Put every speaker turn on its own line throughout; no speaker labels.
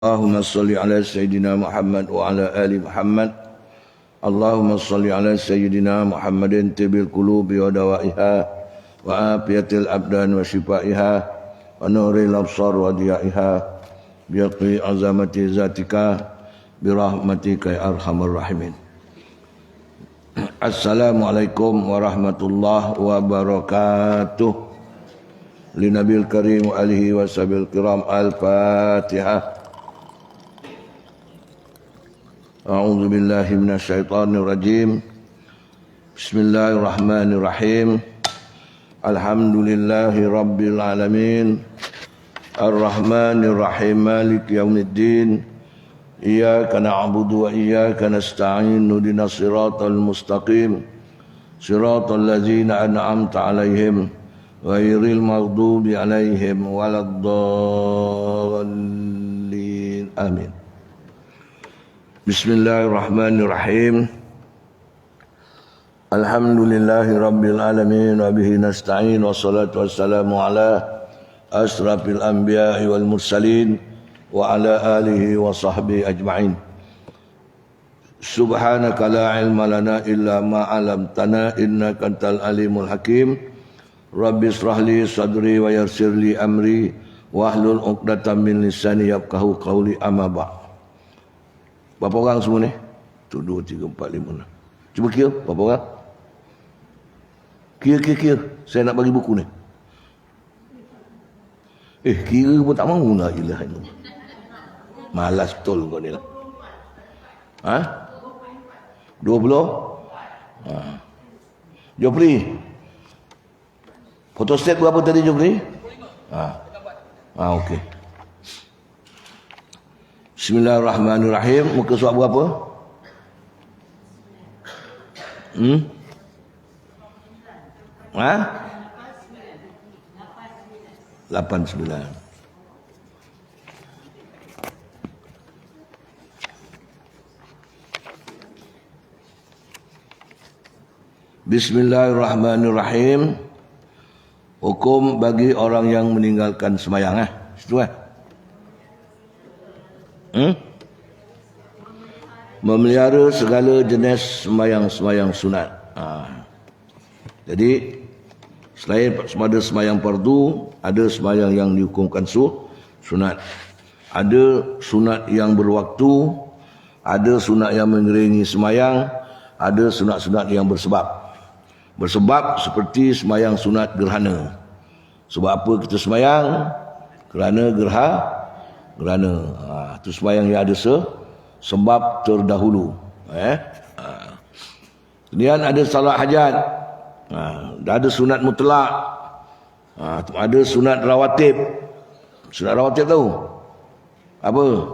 Allahumma salli ala Sayyidina Muhammad wa ala ali Muhammad. Allahumma salli ala Sayyidina Muhammadin tibil qulubi wa dawaiha wa afiyatil abdan wa shifaiha wa nuril absar wa diyaiha biaqi azamati zatika birahmatika ya arhamar rahimin. Assalamualaikum warahmatullahi wabarakatuh. Linabil karim wa alihi wa sahbihi kiram. Al-Fatihah. A'udzu billahi minasyaitonir rajim. Bismillahirrahmanirrahim. Alhamdulillahi rabbil alamin. Arrahmanir rahim maliki yaumiddin. Iyyaka na'budu wa iyyaka nasta'in. Ihdinas siratal mustaqim. Siratal ladzina an'amta 'alaihim ghairil maghdubi 'alaihim waladdallin. Amin. Bismillahirrahmanirrahim. Alhamdulillahi rabbil alamin wa bihi nasta'in wa salatu wassalamu ala asrafil anbiya'i wal mursalin wa ala alihi wa sahbihi ajma'in. Subhanaka la ilma lana illa ma 'allamtana innaka antal alimul hakim. Rabbi israh li sadri wa yassir li amri wahlul 'uqdatam min lisani yafqahu qawli amma ba'd. Berapa orang semua ni? 1, 2, 3, 4, 5, 6. Cuba kira berapa orang? Kira. Saya nak bagi buku ni. Kira pun tak mahu lah. Ilah ini. Malas betul kau ni lah. 20? Jopri. Photostat berapa tadi Jopri? Okey. Bismillahirrahmanirrahim. Muka surat berapa? 89. Bismillahirrahmanirrahim. Hukum bagi orang yang meninggalkan sembahyang. Situ memelihara segala jenis sembahyang sunat. Jadi selain pada sembahyang fardu, ada sembahyang yang dihukumkan sunat. Ada sunat yang berwaktu, ada sunat yang mengiringi sembahyang, ada sunat-sunat yang bersebab. Bersebab seperti sembahyang sunat gerhana. Sebab apa kita sembahyang? Kerana gerhana. Itu sembahyang yang ada sebab terdahulu. Kemudian ada salat hajat. Ada sunat mutlak. Ada sunat rawatib. Sunat rawatib tahu? Apa?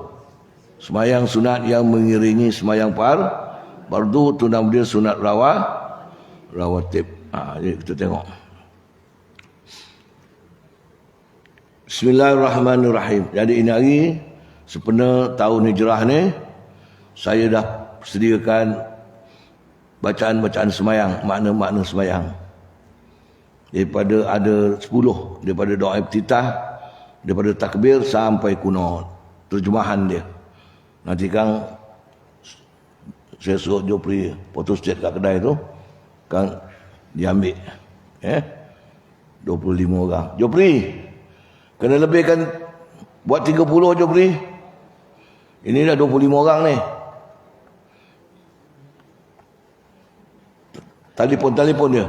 Sembahyang sunat yang mengiringi sembahyang fardu tu nama dia sunat rawatib. Jadi kita tengok. Bismillahirrahmanirrahim. Jadi ini hari sepenuh tahun hijrah ni saya dah sediakan bacaan-bacaan sembahyang, makna-makna sembahyang. Daripada ada 10, daripada doa iftitah, daripada takbir sampai kunut. Terjemahan dia. Nanti Kang saya suruh Jopri photostat kat kedai tu, Kang diambil. 25 orang. Jopri kena lebihkan buat 30 Jopri. Ini dah 25 orang ni. Telefon dia.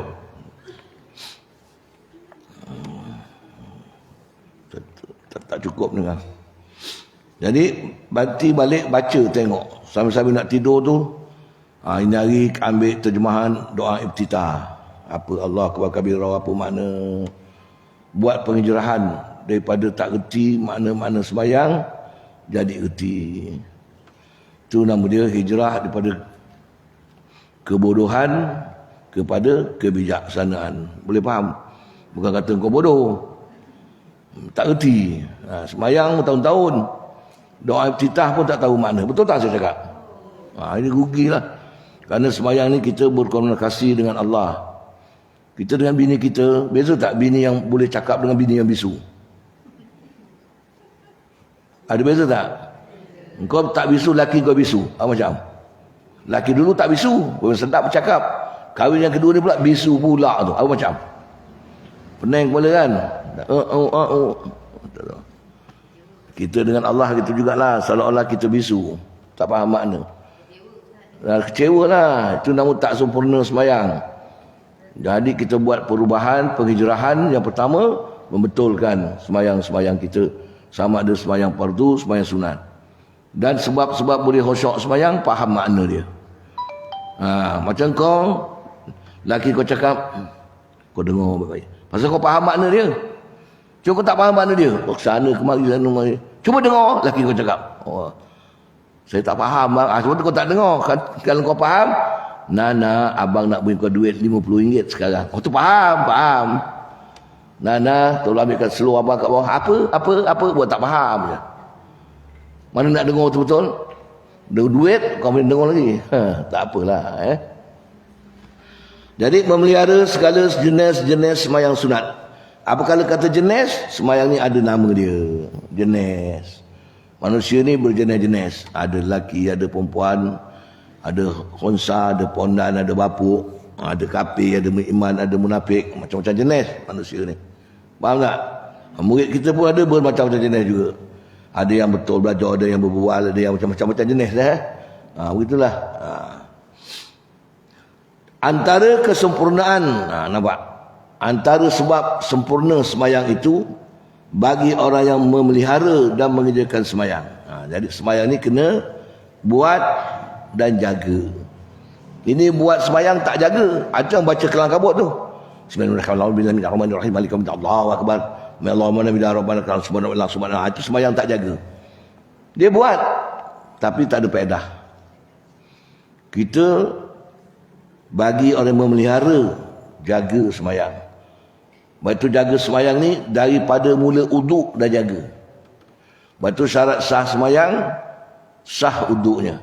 Tak cukup dengan. Jadi banti balik baca tengok. Sambil-sambil nak tidur tu, ini hari ambil terjemahan doa iftitah. Apa Allah akbar kabira, apa makna. Buat penghijrahan daripada tak reti makna-makna sembahyang jadi reti. Itu nama dia hijrah daripada kebodohan kepada kebijaksanaan. Boleh faham? Bukan kata kau bodoh, tak reti. Sembahyang tahun-tahun, doa iftitah pun tak tahu makna. Betul tak saya cakap? Ini rugilah. Kerana sembahyang ni kita berkomunikasi dengan Allah. Kita dengan bini kita, beza tak bini yang boleh cakap dengan bini yang bisu? Ada beza tak? Engkau tak bisu, laki kau bisu. Macam laki dulu tak bisu, sedap bercakap. Kahwin yang kedua ni pula bisu pula tu. Macam pening kepala kan. Kita dengan Allah gitu jugalah, seolah-olah kita bisu, tak faham makna. Kecewa lah. Itu nama tak sempurna sembahyang. Jadi kita buat perubahan, penghijrahan. Yang pertama, membetulkan sembahyang-sembahyang kita, sama ada sembahyang fardu, sembahyang sunat. Dan sebab-sebab boleh khusyuk sembahyang, faham makna dia. Macam kau, laki kau cakap, kau dengar baik-baik, pasal kau faham makna dia. Cuma kau tak faham makna dia, sana kemari, sana kemari. Cuba dengar, laki kau cakap, saya tak faham. Sebab tu kau tak dengar. Kalau kau faham, Nana, abang nak beri kau duit RM50 sekarang. Tu faham. Nana, tolong ambilkan seluar abang kat bawah. Apa? Buat tak faham je. Mana nak dengar betul-betul? Duit, kau boleh dengar lagi. Tak apalah. Jadi memelihara segala jenis sembahyang sunat. Apakala kata jenis, sembahyang ni ada nama dia. Jenis. Manusia ni berjenis-jenis. Ada lelaki, ada perempuan, ada khonsa, ada pondan, ada bapuk, ada kafir, ada iman, ada munafik. Macam-macam jenis manusia ni. Faham tak? Murid kita pun ada bermacam-macam jenis juga. Ada yang betul belajar, ada yang berbual, ada yang macam-macam jenis. Begitulah. Antara kesempurnaan, nampak? Antara sebab sempurna sembahyang itu bagi orang yang memelihara dan mengerjakan sembahyang. Jadi sembahyang ni kena buat dan jaga. Ini buat sembahyang tak jaga, macam baca kelang kabut tu. Bismillahirrahmanirrahim. Allahu akbar. Allahumma nabi rabbana subhanallah. Itu sembahyang tak jaga. Dia buat tapi tak ada faedah. Kita bagi orang yang memelihara, jaga sembahyang. Batu jaga sembahyang ni daripada mula uduk dah jaga. Batu syarat sah sembahyang, sah uduknya.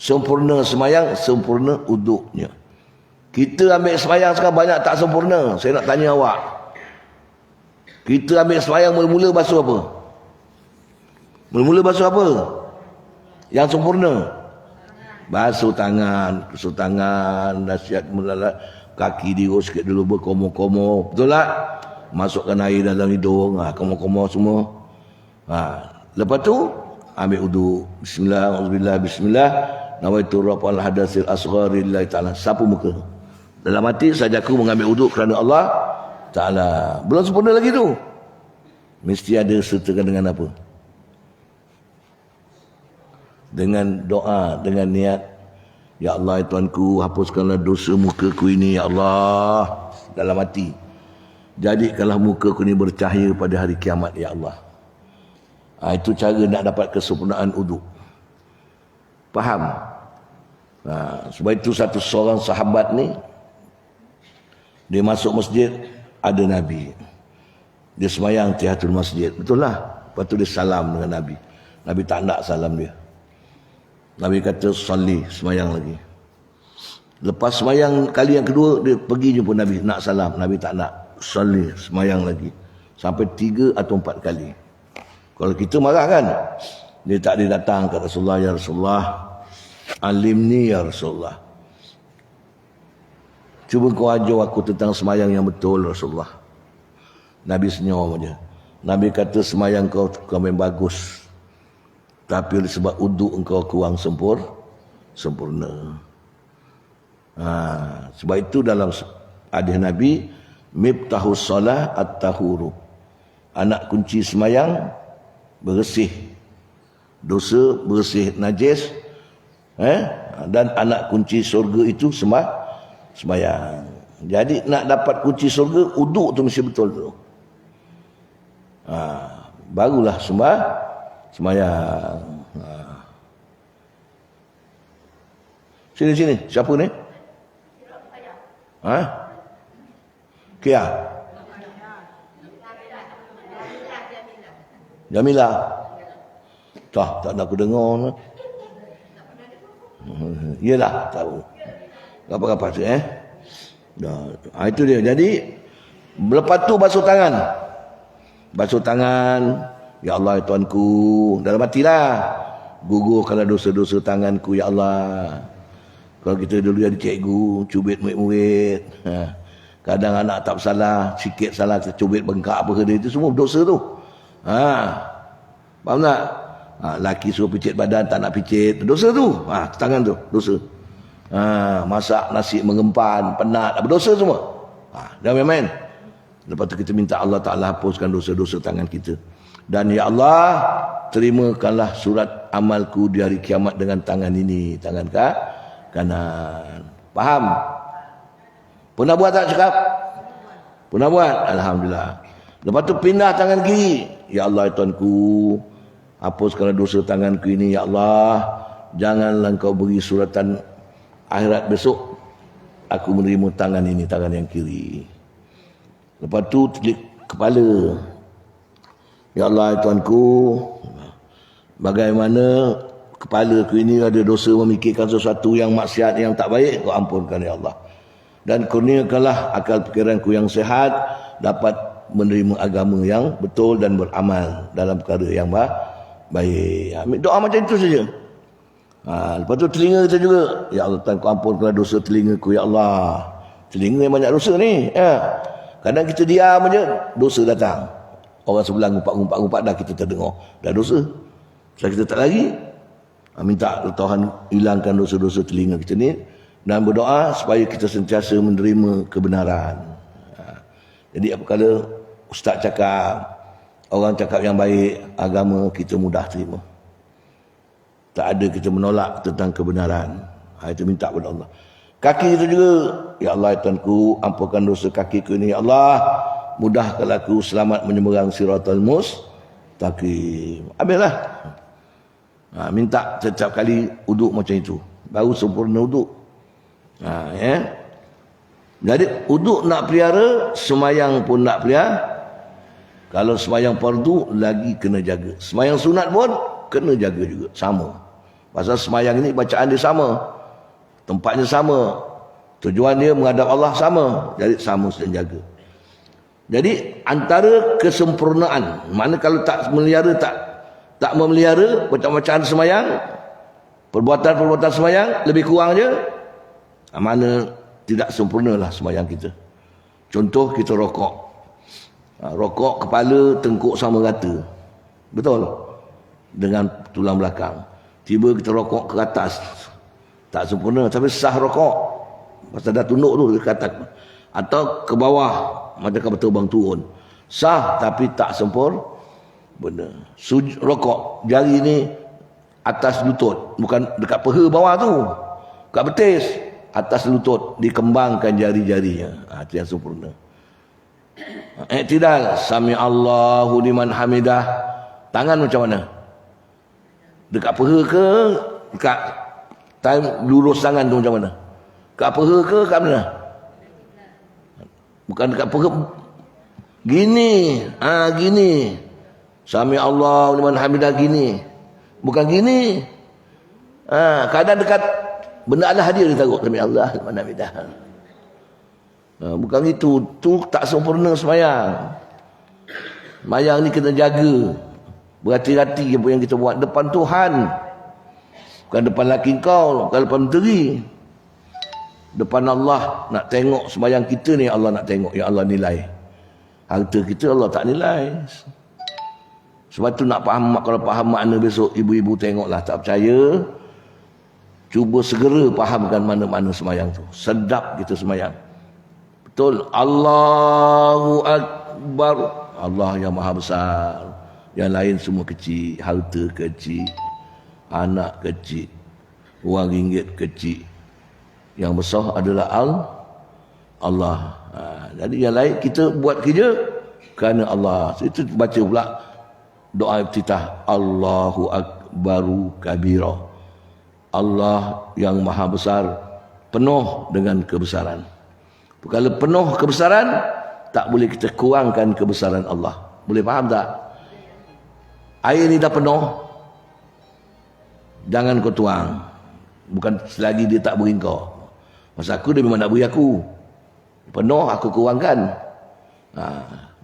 Sempurna sembahyang, sempurna uduknya. Kita ambil sembahyang sekarang banyak tak sempurna. Saya nak tanya awak. Kita ambil sembahyang mula-mula basuh apa? Mula-mula basuh apa? Yang sempurna. Basuh tangan, nasihat melalat. Kaki diurus sikit dulu, berkomo-komo. Betul tak? Masukkan air dalam hidung. Komo-komo semua. Lepas tu, ambil uduk. Bismillah. Nawaitu rafa'al hadasil asghari lillahi ta'ala. Sapu muka. Dalam hati, sajaku mengambil uduk kerana Allah Ta'ala. Belum sempurna lagi tu. Mesti ada sertakan dengan apa? Dengan doa, dengan niat. Ya Allah, ya Tuanku, hapuskanlah dosa mukaku ini, Ya Allah. Dalam hati. Jadikanlah mukaku ini bercahaya pada hari kiamat, Ya Allah. Itu cara nak dapat kesempurnaan uduk. Faham? Sebab itu satu seorang sahabat ni, dia masuk masjid, ada Nabi. Dia sembahyang tahiyatul masjid. Betul lah. Lepas tu dia salam dengan Nabi. Nabi tak nak salam dia. Nabi kata, salli, sembahyang lagi. Lepas sembahyang kali yang kedua, dia pergi jumpa Nabi, nak salam. Nabi tak nak. Salli, sembahyang lagi. Sampai 3 atau 4 kali. Kalau kita marah kan, dia tak ada datang ke Rasulullah, Ya Rasulullah, alimni Ya Rasulullah. Cuba kau ajar aku tentang sembahyang yang betul, Rasulullah. Nabi senyum aja. Nabi kata, sembahyang kau memang bagus. Tapi sebab uduk engkau kurang sempurna. Sebab itu dalam hadis Nabi, miftahus salah at-tahuru. Anak kunci sembahyang, bersih dosa, bersih najis. Dan anak kunci surga itu sembahyang. Jadi nak dapat kunci surga, uduk tu mesti betul tu. Barulah sembahyang. Sini. Siapa ni? Kia? Jamila. Tak nak aku dengar. Yelah, tahu. Apa-apa tu itu dia. Jadi lepas tu basuh tangan. Ya Allah, ya Tuanku. Dalam hati lah. Gugurkanlah dosa-dosa tanganku, ya Allah. Kalau kita dulu jadi cikgu, cubit murid-murid. Kadang anak tak bersalah, sikit salah, kita cubit bengkak apa ke dia, itu semua dosa tu. Faham tak? Laki suruh picit badan, tak nak picit, dosa tu. Tangan tu, dosa. Masak nasi mengempan, penat, apa dosa semua. Jangan main-main. Lepas tu kita minta Allah Ta'ala hapuskan dosa-dosa tangan kita. Dan ya Allah, terimakanlah surat amalku di hari kiamat dengan tangan ini, tangan kanan. Faham? Pernah buat tak cakap? Pernah buat? Alhamdulillah. Lepas tu pindah tangan kiri. Ya Allah, Tuanku, hapuskanlah dosa tanganku ini, ya Allah. Janganlah Engkau beri suratan akhirat besok aku menerima tangan ini, tangan yang kiri. Lepas tu telik kepala. Ya Allah, Tuanku, bagaimana kepala ku ini ada dosa memikirkan sesuatu yang maksiat, yang tak baik, Kau ampunkan ya Allah. Dan kurniakanlah akal fikiranku yang sehat, dapat menerima agama yang betul dan beramal dalam perkara yang baik. Doa macam itu saja. Lepas tu telinga kita juga. Ya Allah, Tuhan, Kau ampunkanlah dosa telingaku, ya Allah. Telinga yang banyak dosa ni. Kadang kita diam aja, dosa datang. Orang sebelah ngumpat-ngumpat dah kita terdengar. Dah dosa. Setelah kita tak lagi, minta Tuhan hilangkan dosa-dosa telinga kita ni. Dan berdoa supaya kita sentiasa menerima kebenaran. Jadi apabila ustaz cakap, orang cakap yang baik, agama kita mudah terima. Tak ada kita menolak tentang kebenaran. Itu minta kepada Allah. Kaki kita juga, ya Allah, Tuanku, ampunkan dosa kakiku ini, ya Allah. Mudahkanlah aku selamat menyeberang siratal mustaqim. Habislah. Minta setiap kali uduk macam itu. Baru sempurna uduk. Jadi uduk nak pelihara, semayang pun nak pelihara. Kalau semayang fardu lagi kena jaga. Semayang sunat pun kena jaga juga, sama. Pasal semayang ini bacaan dia sama, tempatnya sama, tujuan dia menghadap Allah sama. Jadi sama sedang jaga. Jadi antara kesempurnaan, mana kalau tak melihara, tak memelihara bacaan semayang, perbuatan-perbuatan semayang lebih kurang je, mana tidak sempurnalah semayang kita. Contoh kita rokok. Rokok kepala tengkuk sama rata. Betul? Dengan tulang belakang. Tiba kita rokok ke atas. Tak sempurna, tapi sah rokok. Pasal dah tunduk tu ke atas. Atau ke bawah, macam terbang turun. Sah tapi tak sempurna. Benar. Rokok jari ni atas lutut, bukan dekat peha bawah tu. Dekat betis, atas lutut, dikembangkan jari-jarinya. Itu yang sempurna. Iktidal, sami Allahu liman hamidah. Tangan macam mana? Dekat peha ke dekat lurus tangan tu macam mana? Dekat peha ke dekat mana? Bukan dekat peha. Gini. Gini. Sami Allahu liman hamidah gini. Bukan gini. Kadang dekat benda Allah hadir dia taruh sami Allah liman hamidah. Bukan itu. Tu tak sempurna semayang. Semayang ni kena jaga. Berhati-hati apa yang kita buat depan Tuhan. Bukan depan laki kau, bukan depan menteri. Depan Allah nak tengok semayang kita ni, Allah nak tengok, ya Allah nilai. Harta kita Allah tak nilai. Sebab tu nak faham, kalau faham makna besok ibu-ibu tengoklah, tak percaya, cuba segera fahamkan mana-mana semayang tu. Sedap kita semayang. Betul. Allahu Akbar. Allah yang maha besar. Yang lain semua kecil. Harta kecil, anak kecil, wang ringgit kecil. Yang besar adalah Allah. Jadi yang lain kita buat kerja kerana Allah. Itu baca pula doa iftitah. Allahu Akbaru kabira. Allah yang maha besar, penuh dengan kebesaran. Kalau penuh kebesaran, tak boleh kita kurangkan kebesaran Allah. Boleh faham tak? Air ni dah penuh, jangan kau tuang. Bukan selagi dia tak beri kau. Masa aku dia memang nak beri aku. Penuh aku kurangkan.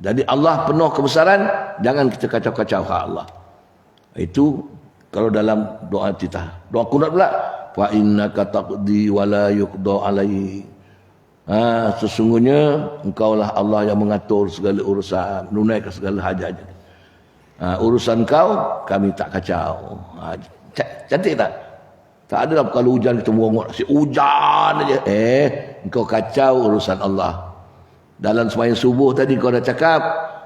Jadi Allah penuh kebesaran, jangan kita kacau-kacau hak Allah. Itu Kalau dalam doa kita, doa kunut pula, fa innaka taqdi wa la yuqda alaihi. Sesungguhnya engkaulah Allah yang mengatur segala urusan, menunaikan segala hajat. Urusan kau kami tak kacau. Cantik tak? Tak ada kalau hujan kita merongok, si hujan aja. Engkau kacau urusan Allah. Dalam sembahyang subuh tadi kau dah cakap,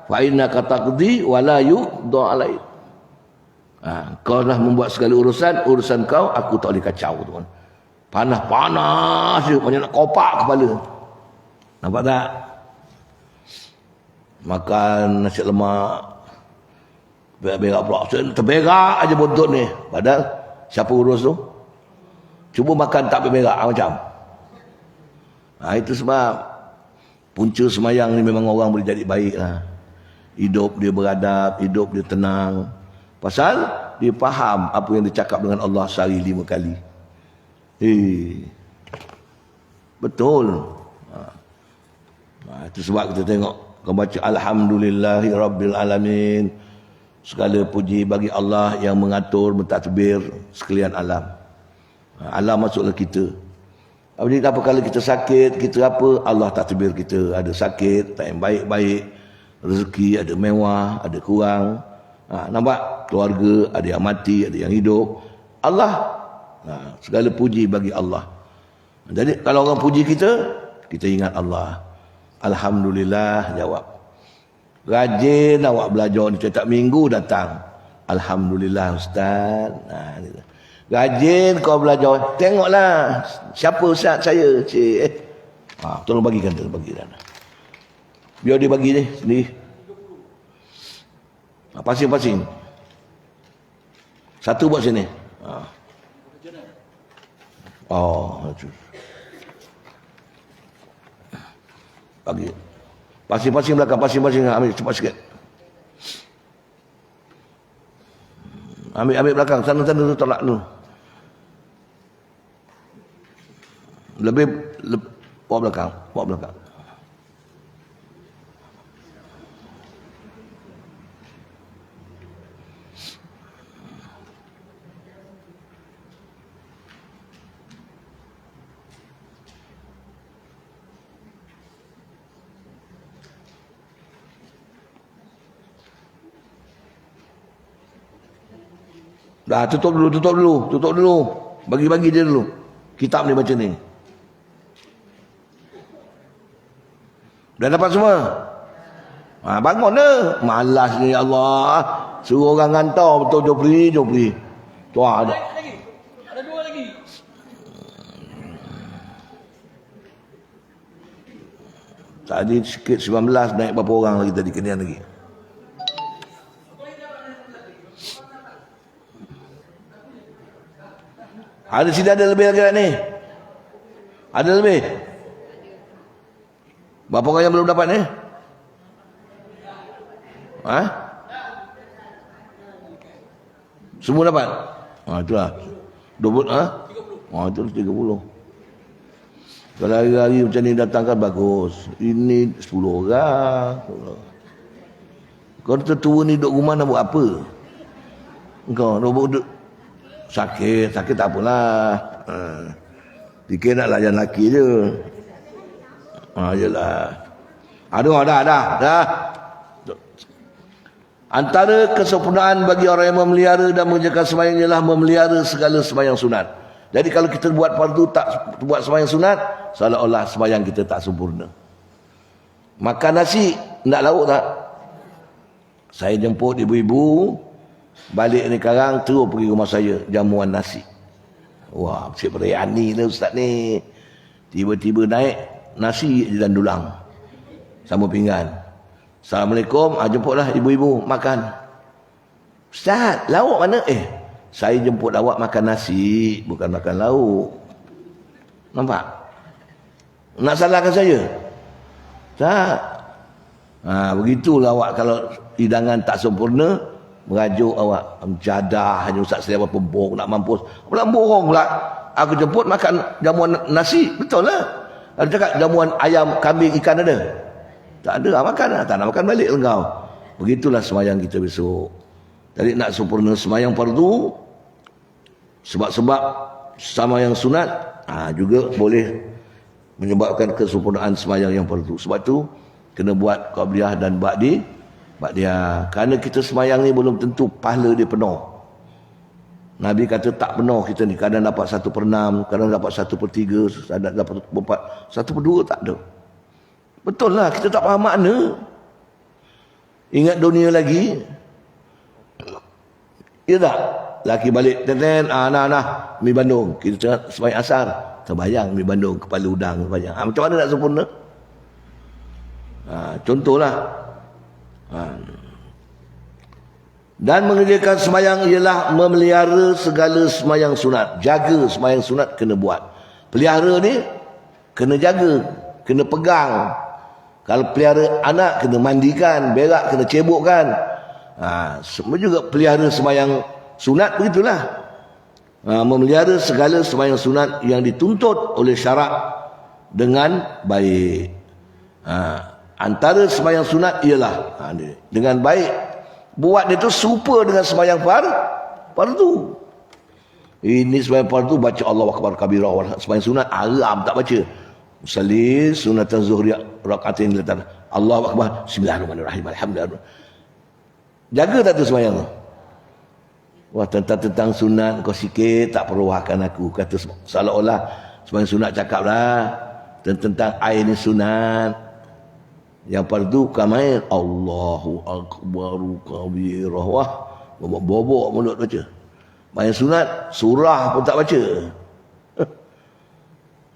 fa innaka taqdi wa la yuqda alaihi. Kau dah membuat segala urusan kau aku tak boleh kacau, tuan. Panas je, macam nak kopak kepala. Nampak tak? Makan nasi lemak, berak pula, terberak aja buntut ni. Padahal siapa urus tu? Cuba makan tak berberak macam. Itu sebab punca semayang ni memang orang boleh jadi baik lah. Hidup dia beradab, hidup dia tenang. Pasal dia faham apa yang dia cakap dengan Allah sehari 5 kali. Betul. Itu sebab kita tengok, kau baca Alhamdulillahi Rabbil Alamin. Segala puji bagi Allah yang mengatur, mentadbir sekalian alam. Alam maksudlah kita. Apa kalau kita sakit, kita apa, Allah takbir kita. Ada sakit, tak yang baik-baik. Rezeki ada mewah, ada kurang. Nampak? Keluarga, ada yang mati, ada yang hidup. Allah. Segala puji bagi Allah. Jadi kalau orang puji kita, kita ingat Allah. Alhamdulillah, jawab. Rajin awak belajar ni, setiap minggu datang. Alhamdulillah Ustaz. Rajin kau belajar. Tengoklah siapa ustaz saya. Tolong bagikan, biar dia bagi ni sendiri. Pasing-pasing. Satu buat sini. Bagi. Pasing-pasing belakang, pasing-pasing ambil cepat sikit. Ambil belakang, sana tu tolak dulu. Lebih bawa belakang. Dah, tutup dulu. Bagi-bagi dia dulu. Kitab ni baca ni. Dah dapat semua? Bangun dah. Malas ni Allah. Suruh orang hantar betul Jopri. Tu ada.
Ada 2 lagi.
Tadi sikit 19, naik berapa orang lagi tadi, kenian lagi. Ada sini ada lebih lagi ni. Ada lebih. Berapa orang yang belum dapat ni? Semua dapat? Itulah. 20, 30. Itulah 30. Kalau hari-hari macam ni datang kan bagus. Ini 10 orang. Kau tertua ni duduk rumah nak buat apa? Kau duduk sakit tak apalah. Fikir nak layan lelaki je. Yelah. Aduh, dah. Antara kesempurnaan bagi orang yang memelihara dan mengerjakan sembahyang ialah memelihara segala sembahyang sunat. Jadi kalau kita buat fardu tak buat sembahyang sunat, seolah-olah sembahyang kita tak sempurna. Makan nasi, nak lauk tak? Saya jemput ibu-ibu balik ni sekarang, terus pergi rumah saya, jamuan nasi. Wah, Cik Biryani ni ustaz ni. Tiba-tiba naik nasi dan dulang sama pinggan. Assalamualaikum, jemputlah ibu-ibu makan. Ustaz, lauk mana? Saya jemput awak makan nasi, bukan makan lauk. Nampak? Nak salahkan saya? Tak. Begitulah awak kalau hidangan tak sempurna, merajuk awak menjadah hanya ustaz saya apa pembong nak mampus. Pula bohong pula. Aku jemput makan jamuan nasi, betul lah. Ada cakap jamuan ayam, kambing, ikan ada? Tak ada, makan lah. Tak nak makan balik engkau. Begitulah semayang kita besok. Jadi nak sempurna semayang fardu, Sebab-sebab sembahyang sunat juga boleh menyebabkan kesempurnaan sembahyang yang fardu. Sebab tu kena buat qabliyah dan ba'diyah. Kerana kita sembahyang ni belum tentu pahala dia penuh. Nabi kata tak penuh kita ni. Kadang dapat 1/6, kadang dapat 1/3, kadang dapat 1/4, 1/2 tak ada. Betul lah, kita tak faham makna. Ingat dunia lagi. Ya tak? Laki balik, nah, mi Bandung. Kita sembahyang asar. Terbayang mi Bandung, kepala udang. Macam mana nak sempurna? Contohlah. Dan mengerjakan sembahyang ialah memelihara segala sembahyang sunat. Jaga sembahyang sunat kena buat. Pelihara ni kena jaga, kena pegang. Kalau pelihara anak kena mandikan, berak kena cebokkan. Semua juga pelihara sembahyang sunat begitulah. Memelihara segala sembahyang sunat yang dituntut oleh syarak dengan baik. Antara sembahyang sunat ialah dengan baik. Buat dia tu serupa dengan sembahyang fardu. Ini sembahyang fardu baca Allahu Akbar kabirah. Sembahyang sunat haram tak baca. Musalli sunatan zuhri rakaatain latan. Allahu Akbar bismillahirrahmanirrahim alhamdulillah. Jaga tak tu sembahyang tu? Wah, tentang sunat kau sikit tak perluahkan aku. Kata seolah-olah sembahyang sunat cakap lah tentang air ni sunat. Yang fardu kamain Allahu Akbaru kabirah. Wah, bobok mulut baca. Banyak sunat surah pun tak baca.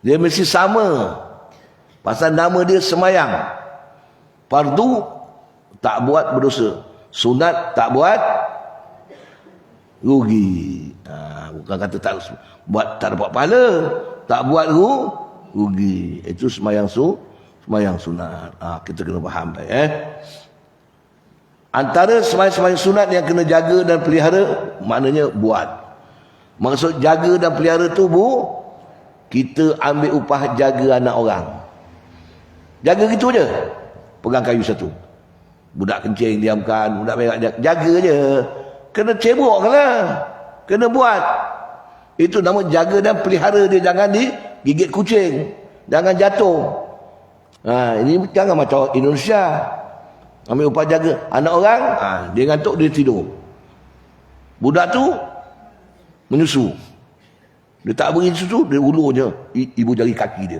Dia mesti sama. Pasal nama dia sembahyang. Fardu tak buat berdosa. Sunat tak buat rugi. Bukan kata tak buat tak dapat pahala, tak buat rugi. Itu sembahyang sunat. Kita kena faham baik. Antara sembahyang sunat yang kena jaga dan pelihara, maknanya buat. Maksud jaga dan pelihara tu kita ambil upah jaga anak orang. Jaga gitu je. Pegang kayu satu. Budak kencing diamkan, budak berak jaga je. Kena cebok lah. Kena buat. Itu nama jaga dan pelihara dia. Jangan digigit kucing. Jangan jatuh. Ini jangan macam Indonesia. Ambil upah jaga anak orang, dia ngantuk dia tidur. Budak tu menyusu. Dia tak beri susu, dia ulurnya ibu jari kaki dia.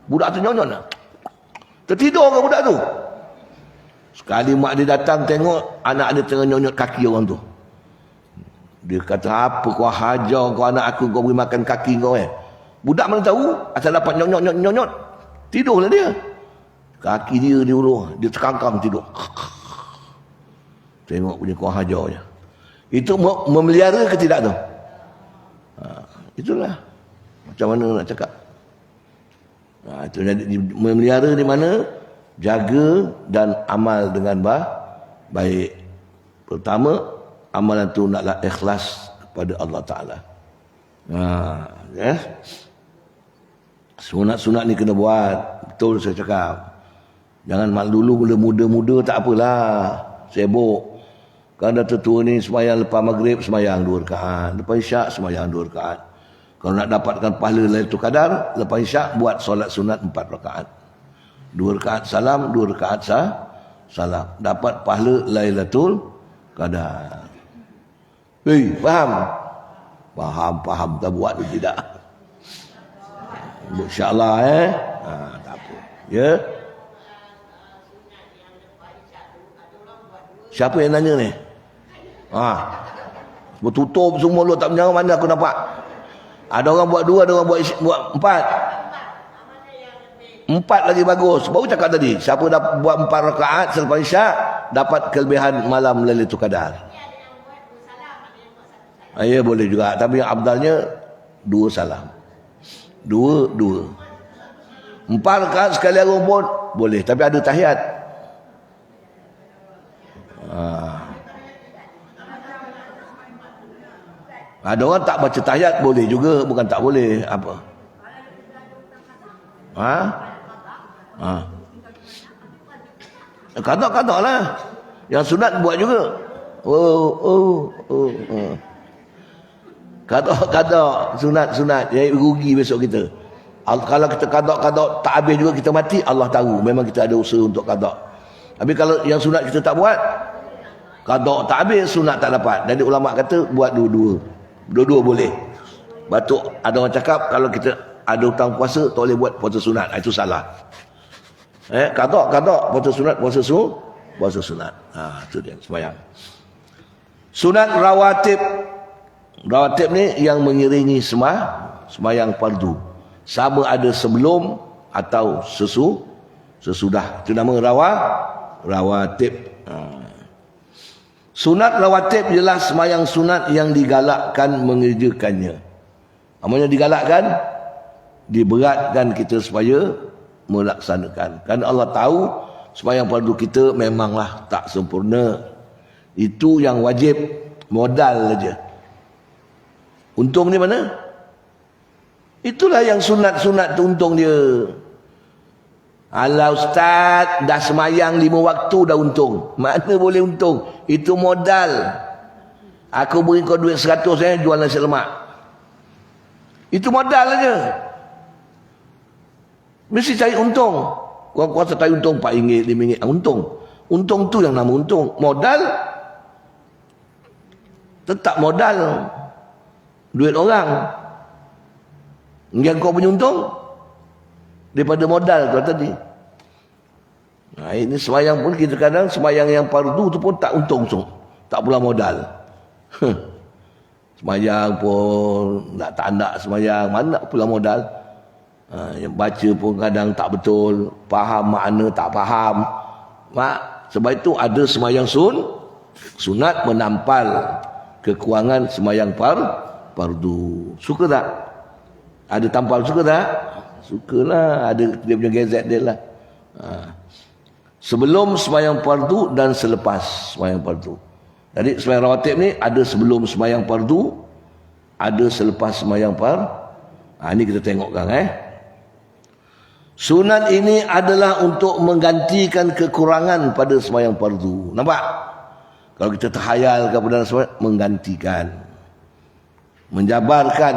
Budak tu nyonyot lah. Tertidur ke budak tu? Sekali mak dia datang tengok anak dia tengah nyonyot kaki orang tu. Dia kata, apa kau hajar kau anak aku, kau beri makan kaki kau Budak mana tahu, asal dapat nyonyot. Tidurlah dia. Kaki dia diulur, dia terkangkang tidur. Tengok punya kau hajarnya. Itu memelihara ke tidak tu? Itulah. Macam mana nak cakap? Itu memelihara di mana? Jaga dan amal dengan baik. Pertama, amalan tu naklah ikhlas kepada Allah Ta'ala. Sunat-sunat ni kena buat. Betul saya cakap. Jangan dulu muda-muda tak apalah. Sibuk. Kalau dah tertua ni sembahyang lepas maghrib sembahyang 2 rakaat. Lepas isyak sembahyang 2 rakaat. Kalau nak dapatkan pahala Lailatul Qadar, lepas isyak buat solat sunat 4 rakaat. 2 rakaat salam, 2 rakaat salam. Dapat pahala Lailatul Qadar. Faham? Faham. Tak buat tu tidak. InsyaAllah tak apa. Ya. Siapa yang nanya ni? Bertutup semua lu tak menjawab, mana aku nampak. Ada orang buat 2, ada orang buat 4. 4 lagi bagus. Baru cakap tadi, siapa dah buat 4 rakaat selepas isyak dapat kelebihan malam Lailatul Qadar. Ya boleh juga, tapi yang abdalnya 2 salam. 2. 4 rakaat sekali arung pun boleh, tapi ada tahiyat. Ada orang tak baca tahiyat boleh juga, bukan tak boleh. Apa? Kadang-kadang lah. Yang sunat buat juga. Qada sunat yang rugi besok kita. Kalau kita qada tak habis juga kita mati, Allah tahu memang kita ada usaha untuk qada. Tapi kalau yang sunat kita tak buat, qada tak habis, sunat tak dapat. Jadi ulama kata buat dua-dua. Dua-dua boleh. Batuk ada orang cakap kalau kita ada hutang puasa tak boleh buat puasa sunat. Itu salah. Qada puasa sunat. Itu dia sembahyang. Sunat rawatib. Rawatib ni yang mengiringi sembahyang fardu. Sama ada sebelum atau sesudah. Itu nama rawatib. Sunat rawatib ialah sembahyang sunat yang digalakkan mengerjakannya. Namanya digalakkan, diberatkan kita supaya melaksanakan. Kerana Allah tahu sembahyang fardu kita memanglah tak sempurna. Itu yang wajib, modal saja. Untung ni mana? Itulah yang sunat-sunat tu untung dia. Alah ustaz, dah semayang 5 waktu dah untung. Mana boleh untung? Itu modal. Aku beri kau duit 100 jual nasi lemak. Itu modal saja. Mesti cari untung. Kau kuasa cari untung RM4, RM5. Untung. Untung tu yang nama untung. Modal tetap modal. Duit orang. Yang kau punya untung daripada modal kau tadi. Nah, ini sembahyang pun kita kadang sembahyang yang fardu tu pun tak untung tu. Tak pula modal. Sembahyang pun tak nak sembahyang, mana pula modal. Yang baca pun kadang tak betul, faham makna tak faham. Sebab itu ada sembahyang sunat menampal kekurangan sembahyang fardu. Suka tak? Ada tampal suka tak? Sukalah. Ada dia punya gazet dia lah. Sebelum sembahyang fardu dan selepas sembahyang fardu. Jadi sembahyang rawatib ni ada sebelum sembahyang fardu, ada selepas sembahyang fardu. Ini kita tengokkan Sunat ini adalah untuk menggantikan kekurangan pada sembahyang fardu. Nampak? Kalau kita terhayal kepada sembahyang, menggantikan, menjabarkan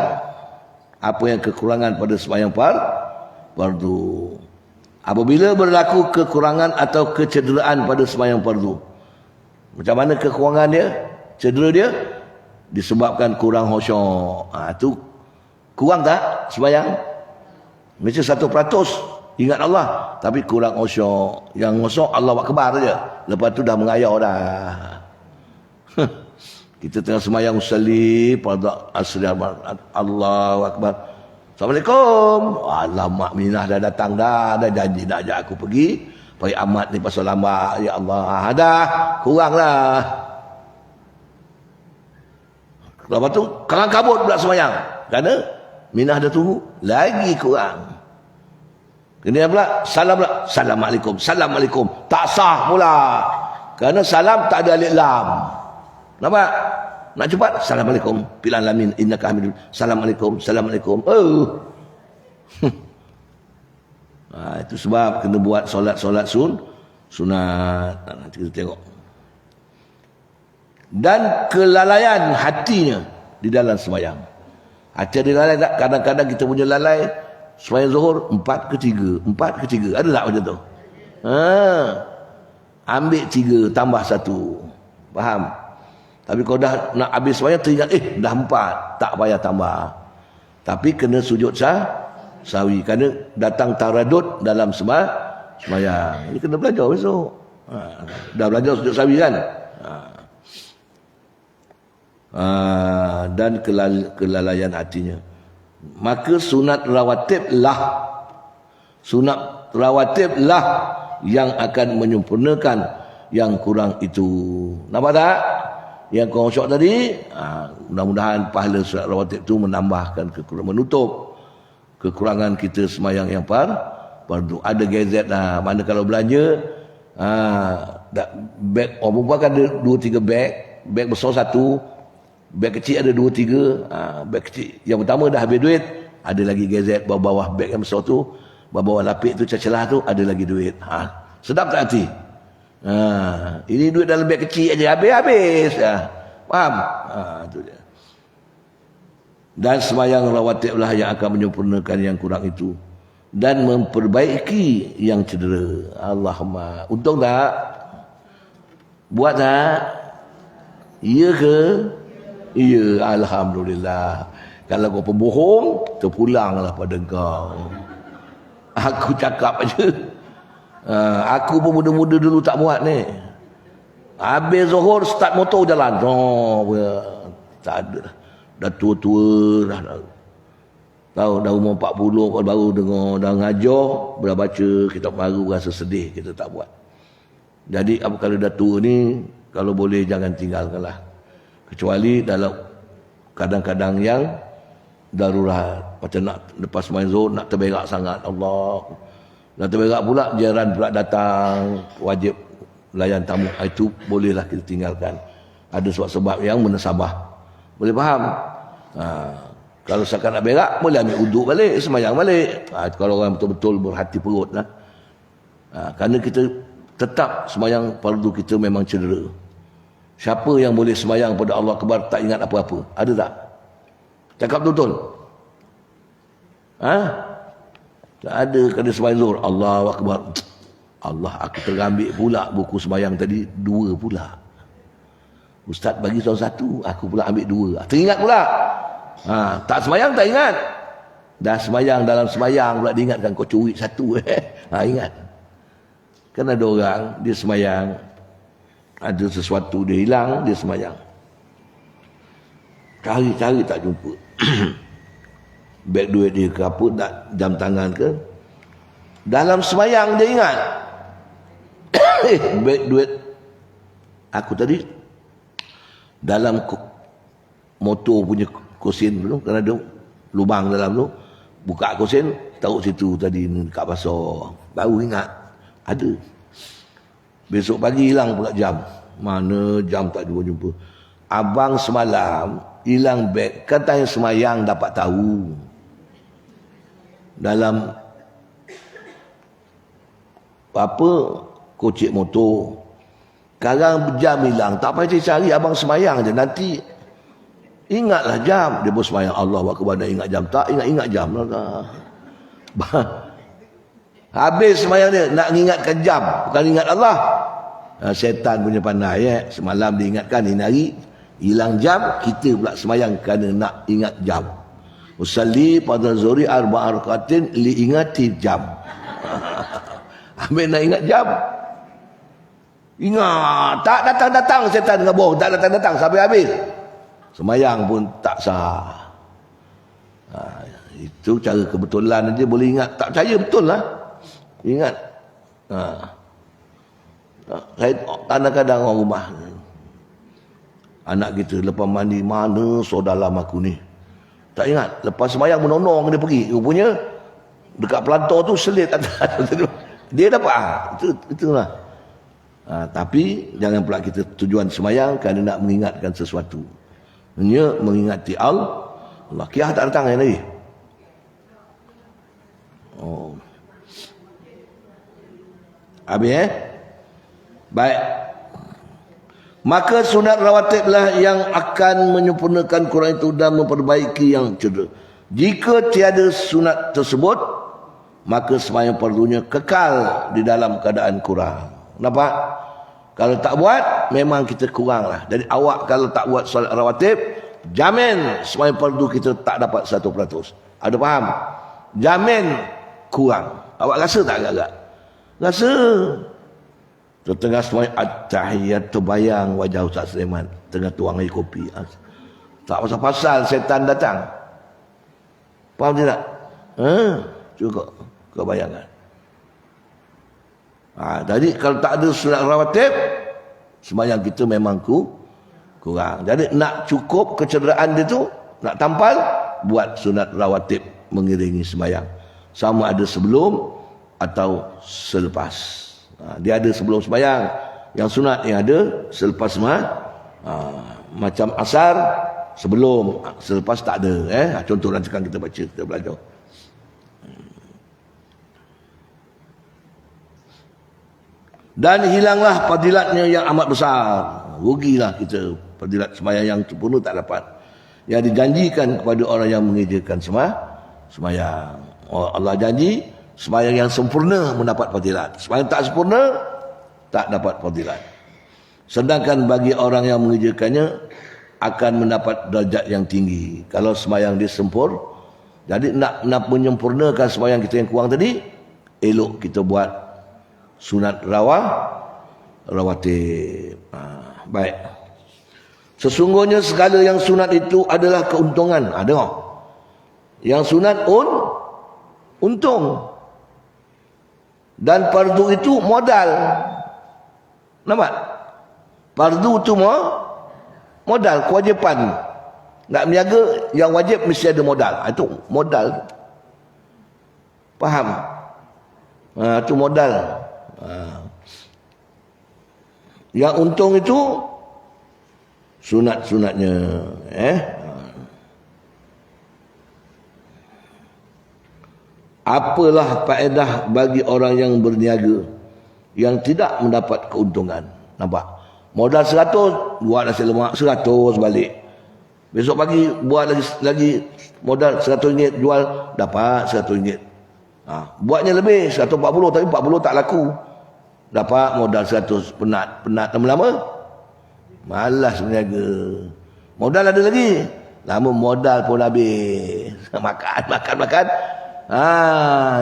apa yang kekurangan pada sembahyang fardu. Apabila berlaku kekurangan atau kecederaan pada sembahyang fardu. Macam mana kekurangan dia? Cedera dia disebabkan kurang khusyuk. Itu kurang tak sembahyang? Macam 1% ingat Allah, tapi kurang khusyuk. Yang khusyuk Allah akbar saja. Lepas tu dah mengayau dah. Kita tengah sembahyang usalli pada asri Allahu akbar. Assalamualaikum. Alamak, Minah dah datang dah janji nak ajak aku pergi. Pai amat ni pasal lambat. Ya Allah, dah kuranglah. Lepas tu kelang kabut pula sembahyang. Kerana Minah dah tunggu, lagi kurang. Kemudian pula salam pula. Assalamualaikum. Tak sah pula. Kerana salam tak ada alif lam. Nampak? Nak cepat? Assalamualaikum. Fil alamin innaka hamidun. Assalamualaikum. Itu sebab kena buat solat sunat. Nanti kita tengok. Dan kelalaian hatinya di dalam sembahyang. Hati ada lalai tak? Kadang-kadang kita punya lalai sembahyang zuhur 4 ke 3. Ada tak macam tu? Ambil 3 tambah 1. Faham? Tapi kalau dah nak habis sembahyang teringat dah 4, tak payah tambah. Tapi kena sujud sawi kerana datang taradud dalam sembahyang. Ini kena belajar besok. Dah belajar sujud sawi kan? Dan kelalaian hatinya. Maka sunat rawatib lah yang akan menyempurnakan yang kurang itu. Nampak tak? Yang kau syok tadi, mudah-mudahan pahala sunat rawatib itu menambahkan kekurangan, menutup kekurangan kita sembahyang yang fardu. Ada gadget dah. Mana kalau belanja, beg orang perempuan kan ada 2-3 beg. Beg besar 1, beg kecil ada 2-3. Beg kecil yang pertama dah habis duit, ada lagi gadget bawah-bawah beg yang besar tu, bawah lapik tu, celah tu ada lagi duit. Sedap tak hati? Ini duit dalam beg kecil aja habis. Faham? Itu dia. Dan sembahyang rawatiblah yang akan menyempurnakan yang kurang itu dan memperbaiki yang cedera. Allahumma. Untung tak? Buat tak? Ya ke? Ya, alhamdulillah. Kalau kau pembohong, terpulanglah pada kau. Aku cakap aja. Aku pun muda-muda dulu tak buat ni. Habis zuhur start motor jalan. Tak ada. Dah tua-tua dah. Tahu dah umur 40 baru dengar dah ngajar, dah baca kitab baru rasa sedih kita tak buat. Jadi apa kalau dah tua ni kalau boleh jangan tinggalkanlah. Kecuali dalam kadang-kadang yang darurat macam nak lepas main zuhur nak terberak sangat Allah. Nak terberak pula jiran pula datang wajib layan tamu. Itu bolehlah kita tinggalkan. Ada sebab-sebab yang menasabah. Boleh faham? Kalau sekarang nak berak, boleh ambil uduk balik, sembahyang balik. Kalau orang betul-betul berhati perut lah. Kerana kita tetap sembahyang fardu kita memang cedera. Siapa yang boleh sembahyang pada Allah Akbar tak ingat apa-apa? Ada tak? Cakap betul-betul? Tak ada. Kena sembahyang zuhur, Allahu Akbar. Allah, aku terambil pula buku sembahyang tadi, 2 pula. Ustaz bagi satu, aku pula ambil 2. Teringat pula. Tak sembahyang tak ingat. Dah sembahyang dalam sembahyang pula diingatkan kau curi 1. Ingat. Kan ada orang dia sembahyang, ada sesuatu dia hilang, dia sembahyang. Cari-cari tak jumpa. Beg duit dia ke apa, tak jam tangan ke. Dalam sembahyang dia ingat. Beg duit aku tadi dalam motor punya kosin dulu, kerana ada lubang dalam tu, buka kosin taruh situ tadi kat pasar, baru ingat ada. Besok pagi hilang pula jam, mana jam tak jumpa. Abang semalam hilang beg, katanya semayang dapat tahu dalam apa kocik motor. Sekarang jam hilang, tak payah cari abang semayang je, nanti ingatlah jam. Dia pun semayang Allah Akbar, dah ingat jam. Tak ingat jam lah. Habis semayang dia nak ingatkan jam, bukan ingat Allah. Syaitan punya pandai. Semalam diingatkan, ini hari hilang jam, kita pula semayang kerana nak ingat jam. Usalli pada zuhri 4 rakaatin li ingati jam. Habis nak ingat jam, ingat tak datang-datang syaitan dengan bohong, tak datang-datang sampai habis. Semayang pun tak sah. Itu cara kebetulan dia boleh ingat. Tak percaya betul lah. Ingat. Saya kadang-kadang orang rumah, anak kita lepas mandi, mana sodalam aku ni, tak ingat. Lepas semayang menonong dia pergi, rupanya dekat pelantor tu selit atas. Dia dapat. Itulah. Tapi jangan pula kita tujuan semayang kerana nak mengingatkan sesuatu. Hanya mengingati Allah. Qiyah tak datang yang lagi. Habis baik. Maka sunat rawatiblah yang akan menyempurnakan Quran itu dan memperbaiki yang cedera. Jika tiada sunat tersebut, maka sembahyang fardunya kekal di dalam keadaan kurang. Nampak? Kalau tak buat, memang kita kurang lah. Jadi awak kalau tak buat solat rawatib, jamin sembahyang fardu kita tak dapat 100%. Ada faham? Jamin kurang. Awak rasa tak agak-agak? Rasa. Tengah sembahyang at-tahiyat terbayang wajah Ustaz Sulaiman tengah tuang air kopi. Tak pasal-pasal setan datang. Faham tidak? Cukup kebayangan. Jadi kalau tak ada sunat rawatib, sembahyang kita memang kurang. Jadi nak cukup kecederaan dia tu, nak tampal, buat sunat rawatib mengiringi sembahyang. Sama ada sebelum atau selepas. Dia ada sebelum sembahyang, yang sunat yang ada selepas sembahyang. Macam asar sebelum, selepas tak ada. Contoh rancangan kita baca, kita belajar. Dan hilanglah fadilatnya yang amat besar. Rugilah kita, fadilat sembahyang yang sempurna tak dapat. yang dijanjikan kepada orang yang mengerjakan semayang. Allah janji semayang yang sempurna mendapat fadilat. Semayang tak sempurna tak dapat fadilat. Sedangkan bagi orang yang mengerjakannya akan mendapat darjat yang tinggi kalau semayang dia sempur. Jadi nak menyempurnakan semayang kita yang kurang tadi, elok kita buat sunat rawatib. Baik. Sesungguhnya segala yang sunat itu adalah keuntungan. Tengok. Yang sunat untung. Dan fardu itu modal. Nampak? Fardu itu modal, kewajipan. Nak berniaga yang wajib mesti ada modal. Itu modal. Faham? Itu modal. Yang untung itu sunat-sunatnya. Apalah faedah bagi orang yang berniaga yang tidak mendapat keuntungan. Nampak? Modal 100, buat nasi lemak 100 balik. Besok pagi buat lagi modal RM100 jual dapat RM100. Buatnya lebih 140 tapi 40 tak laku. Dapat modal 100, penat lama-lama malas berniaga. Modal ada lagi, lama modal pun habis. Makan.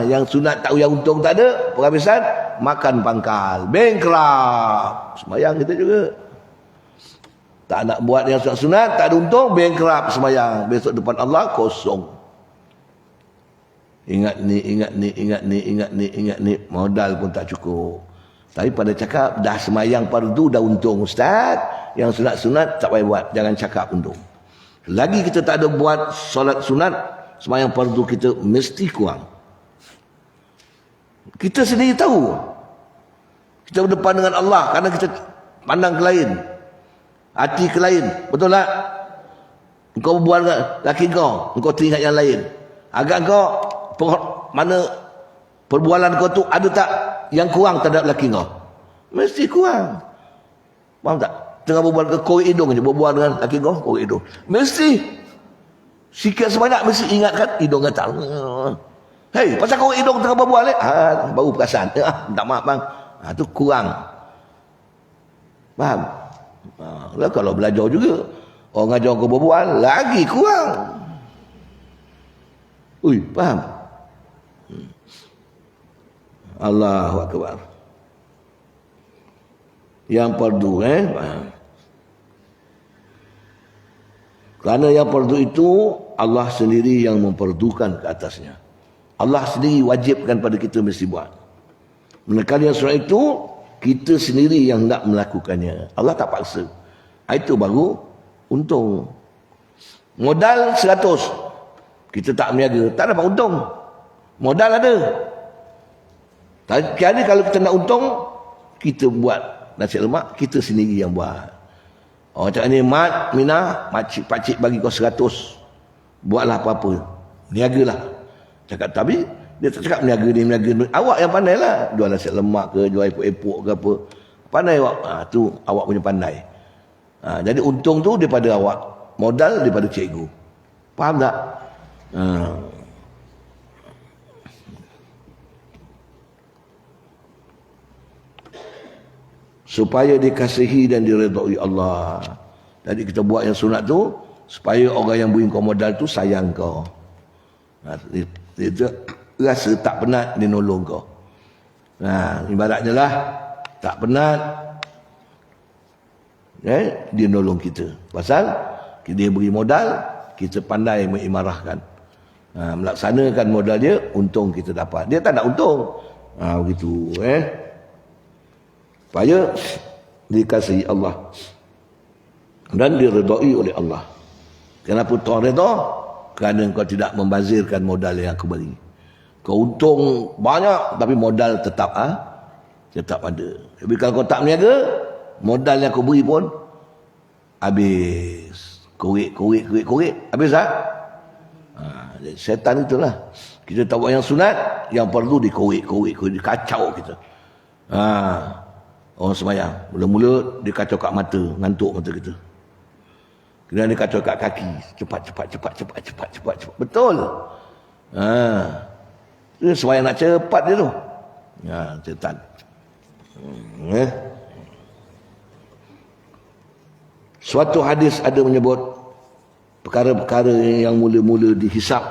Yang sunat tak yang untung tak ada, penghabisan makan pangkal, bankrupt. Semayang kita juga. Tak nak buat yang sunat, tak ada untung, bankrupt semayang. Besok depan Allah kosong. Ingat ni, modal pun tak cukup. Tapi pada cakap dah semayang fardu dah untung ustaz, yang sunat-sunat tak payah buat, jangan cakap untung. Lagi kita tak ada buat solat sunat, semayang fardu kita mesti kurang. Kita sendiri tahu. Kita berdepan dengan Allah kerana kita pandang ke lain, hati ke lain. Betul tak? Engkau berbual dengan laki engkau teringat yang lain. Agak mana perbualan kau tu ada tak yang kurang terhadap laki kau? Mesti kurang. Faham tak? Tengah berbual ke korek hidung je, berbual dengan laki kau korek hidung. Mesti sikit sebanyak mesti ingatkan hidung kata. Hei, pasal korek hidung tengah berbual baru perasan. Tak maaf bang. Tu kurang. Faham? Lah kalau belajar juga orang ajar kau berbual lagi kurang. Ui, faham? Allahu Akbar. Yang fardu kerana yang fardu itu Allah sendiri yang memperdukan ke atasnya. Allah sendiri wajibkan pada kita mesti buat. Manakala yang sunat itu kita sendiri yang nak melakukannya. Allah tak paksa. Itu baru untung. Modal 100, kita tak berniaga, tak dapat untung. Modal ada. Jadi kalau kita nak untung, kita buat nasi lemak, kita sendiri yang buat. Orang cakap ni, Mat, Mina, pakcik bagi kau 100. Buatlah apa-apa. Niagalah. Cakap, tapi dia tak cakap meniaga ni, meniaga ni. Awak yang pandai lah. Jual nasi lemak ke, jual epok-epok ke apa. Pandai awak. Tu awak punya pandai. Jadi untung tu daripada awak. Modal daripada cikgu. Faham tak? Supaya dikasihi dan diredai Allah. Jadi kita buat yang sunat tu supaya orang yang beri kau modal tu sayang kau. Dia rasa tak penat dia nolong kau. Ibaratnya lah tak penat dia nolong kita. Pasal dia beri modal, kita pandai mengimarahkan. Melaksanakan modal dia, untung kita dapat. Dia tak nak untung. Begitu supaya dikasihi Allah dan diredai oleh Allah. Kenapa Tuhan redha? Kerana kau tidak membazirkan modal yang aku beri. Kau untung banyak tapi modal tetap ada. Tapi kalau kau tak berniaga, modal yang kau beri pun habis. Korek habis tak? Setan itulah. Kita tak buat yang sunat, yang perlu dikorek, dikacau kita. Orang semayang mula-mula dia kacau kat mata, ngantuk mata kita. Kemudian dia kacau kat kaki. Cepat. Betul. Itu sembahyang nak cepat dia tu. Setan. Suatu hadis ada menyebut perkara-perkara yang mula-mula dihisap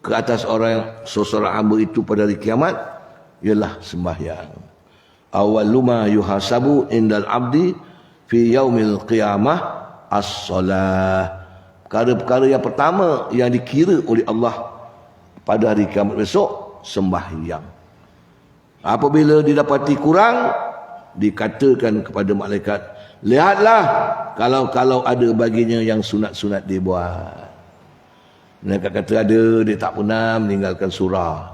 ke atas seorang hamba itu pada hari kiamat ialah sembahyang. Awwaluma yuhasabu indal abdi fi yaumil qiyamah as-salah. Perkara-perkara yang pertama yang dikira oleh Allah pada hari kiamat besok sembahyang. Apabila didapati kurang, dikatakan kepada malaikat, lihatlah kalau ada baginya yang sunat-sunat dia buat. Mereka kata ada, dia tak pernah meninggalkan surah.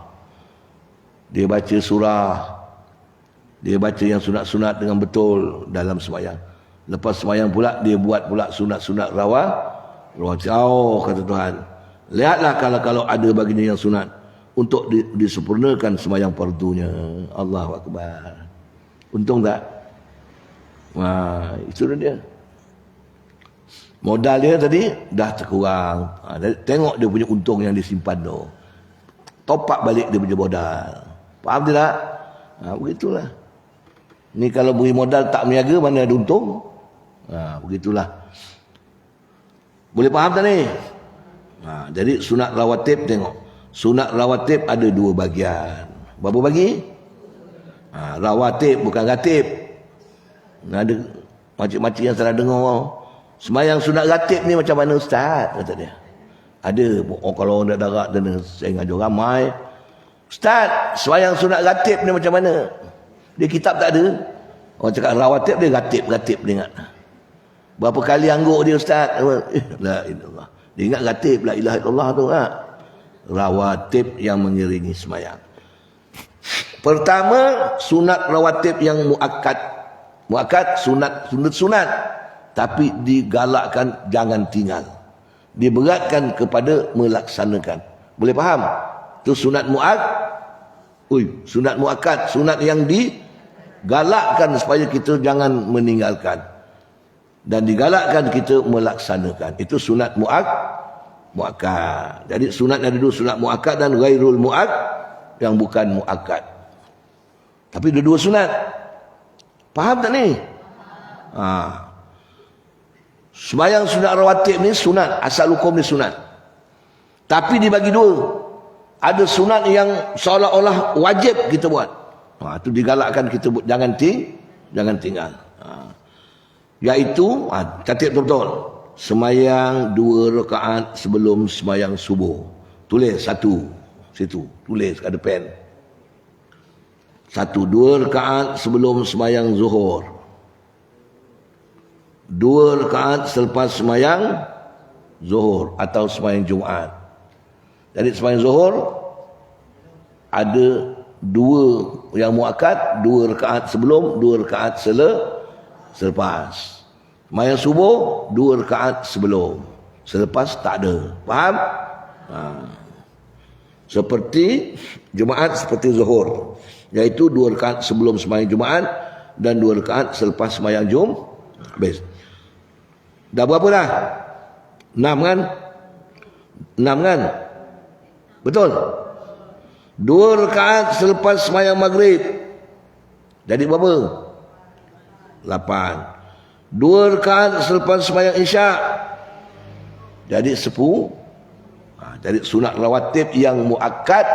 Dia baca surah. Dia baca yang sunat-sunat dengan betul dalam sembahyang. Lepas sembahyang pula, dia buat pula sunat-sunat rawatib. Kata Tuhan, lihatlah kalau ada baginya yang sunat untuk disempurnakan sembahyang fardunya. Allahu Akbar. Untung tak? Itu dia. Modal dia tadi dah terkurang. Tengok dia punya untung yang disimpan tu. Topak balik dia punya modal. Faham tak? Begitulah. Ni kalau beri modal tak meniaga, mana ada untung? Begitulah. Boleh faham tak ni? Jadi sunat rawatib tengok. Sunat rawatib ada 2 bahagian. Berapa bagi? Rawatib bukan ratib. Ada makcik-makcik yang salah dengar. Sembahyang sunat ratib ni macam mana ustaz? Kata dia. Ada kalau orang darat dan saya ngajar ramai. Ustaz, sembahyang sunat ratib ni macam mana? Dia kitab tak ada. Orang cakap rawatib, dia ratib dia ingat. Berapa kali angguk dia ustaz? La ilallah. Dia ingat ratib la ilaha illallah tu kan. Rawatib yang mengiringi sembahyang. Pertama, sunat rawatib yang muakkad. Muakkad sunat tapi digalakkan jangan tinggal. Diberatkan kepada melaksanakan. Boleh faham? Itu sunat sunat muakkad, sunat yang digalakkan supaya kita jangan meninggalkan dan digalakkan kita melaksanakan. Itu sunat muakkad. Jadi sunat ada 2, sunat muakkad dan ghairul muakkad, yang bukan muakkad. Tapi dua-dua sunat. Faham tak ni? Sembahyang sunat rawatib ni sunat, asal hukum ni sunat. Tapi dibagi 2. Ada sunat yang seolah-olah wajib kita buat. Itu digalakkan kita buat, jangan tinggal. Iaitu, catat betul-betul. Sembahyang 2 rakaat sebelum sembahyang subuh. Tulis 1 situ, tulis ada pen. 2 rakaat sebelum sembahyang zuhur. 2 rakaat selepas sembahyang zuhur atau sembahyang Jumaat. Jadi sembahyang zuhur ada 2 yang muakkad, 2 rakaat sebelum, 2 rakaat selepas. Sembahyang subuh 2 rakaat sebelum, selepas tak ada. Faham? Seperti Jumaat, seperti zuhur, iaitu 2 rakaat sebelum sembahyang Jumaat dan 2 rakaat selepas sembahyang habis. Dah berapa dah? 6 kan? 6 kan? Betul? 2 rakaat selepas sembahyang maghrib. Jadi berapa? 8. 2 rakaat selepas sembahyang isyak. Jadi 10. Jadi sunat rawatib yang muakkad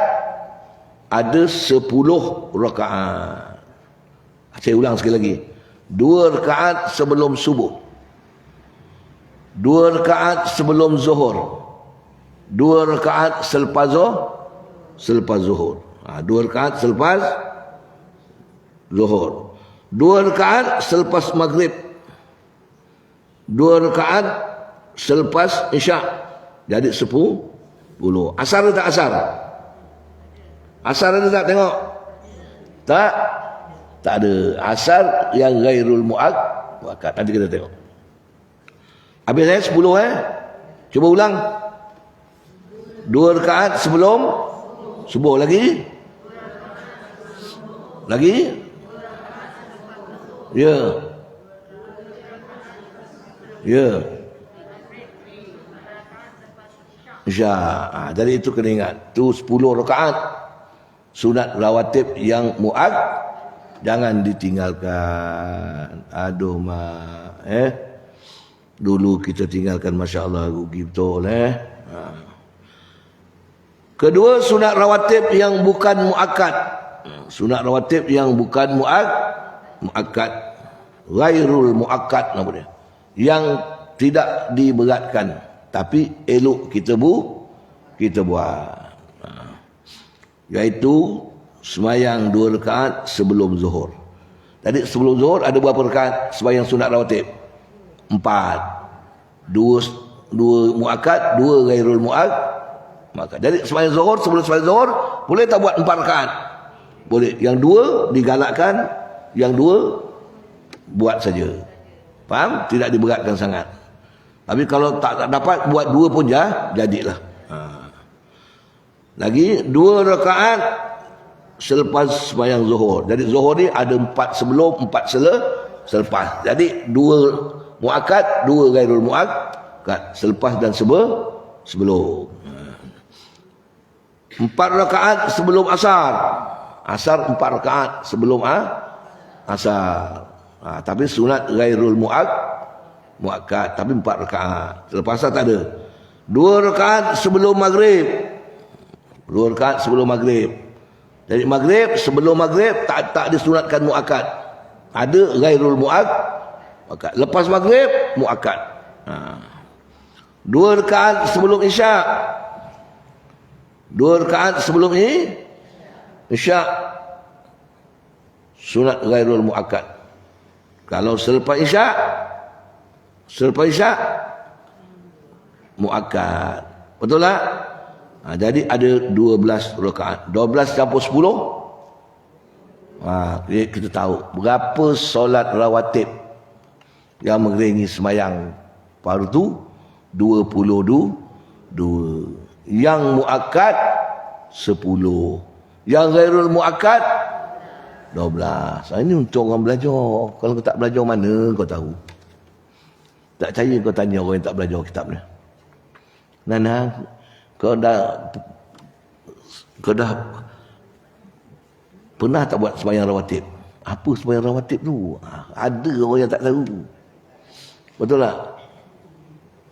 ada 10 rakaat. Saya ulang sekali lagi. 2 rakaat sebelum subuh, 2 rakaat sebelum zuhur, 2 rakaat selepas zuhur, 2 rakaat selepas zuhur, 2 rakaat selepas maghrib, 2 rakaat selepas isyak. Jadi 10. Asar ada tak asar? Asar ada tak? Tengok. Tak ada. Asar yang ghairul muakkad. Nanti kita tengok. Habis saya 10 Cuba ulang. 2 rakaat sebelum subuh lagi. Lagi? Ya. Ya. Isya. Jadi itu kena ingat. Itu 10 rakaat sunat rawatib yang mu'ad jangan ditinggalkan. Aduh mak, dulu kita tinggalkan, masya-Allah, rugi betul Kedua, sunat rawatib yang bukan muakkad. Sunat rawatib yang bukan muakkad. Ghairul muakkad namanya. Yang tidak diberatkan tapi elok kita buat. Iaitu sembahyang 2 rakaat sebelum zuhur. Jadi sebelum zuhur ada berapa rakaat sembahyang sunat rawatib? 4. 2 muakkad, 2 ghairul muakkad. Jadi sembahyang zuhur, sebelum sembahyang zuhur boleh tak buat 4 rakaat? Boleh. Yang 2 digalakkan, yang 2 buat saja. Faham? Tidak diberatkan sangat. Tapi kalau tak dapat buat 2 pun jadilah. Lagi 2 rakaat selepas sembahyang zuhur. Jadi zuhur ni ada 4 sebelum, 4 selepas. Jadi 2 muakkad, 2 ghairul muakkad, selepas dan sebelum. 4 rakaat sebelum asar. Asar 4 rakaat sebelum asar. Tapi sunat ghairul muakkad, tapi 4 rakaat. Selepas asar tak ada. 2 rakaat sebelum maghrib. 2 rakaat sebelum maghrib. Jadi maghrib, sebelum maghrib tak disunatkan muakkad. Ada ghairul muakkad. Lepas maghrib muakkad. 2 rakaat sebelum isyak. 2 rakaat sebelum isyak sunat ghairul muakkad. Kalau selepas isyak muakkad. Betul tak? Jadi ada 12 rakaat. 12 campur 10. Kita tahu berapa solat rawatib yang mengiringi sembahyang fardu. 22. Yang muakkad 10. Yang ghairul muakkad 12. Ini untuk orang belajar. Kalau kau tak belajar, mana kau tahu? Tak percaya kau tanya orang yang tak belajar kitab ni. Nana, kau dah pernah tak buat sembahyang rawatib? Apa sembahyang rawatib tu? Ada orang yang tak tahu. Betul tak?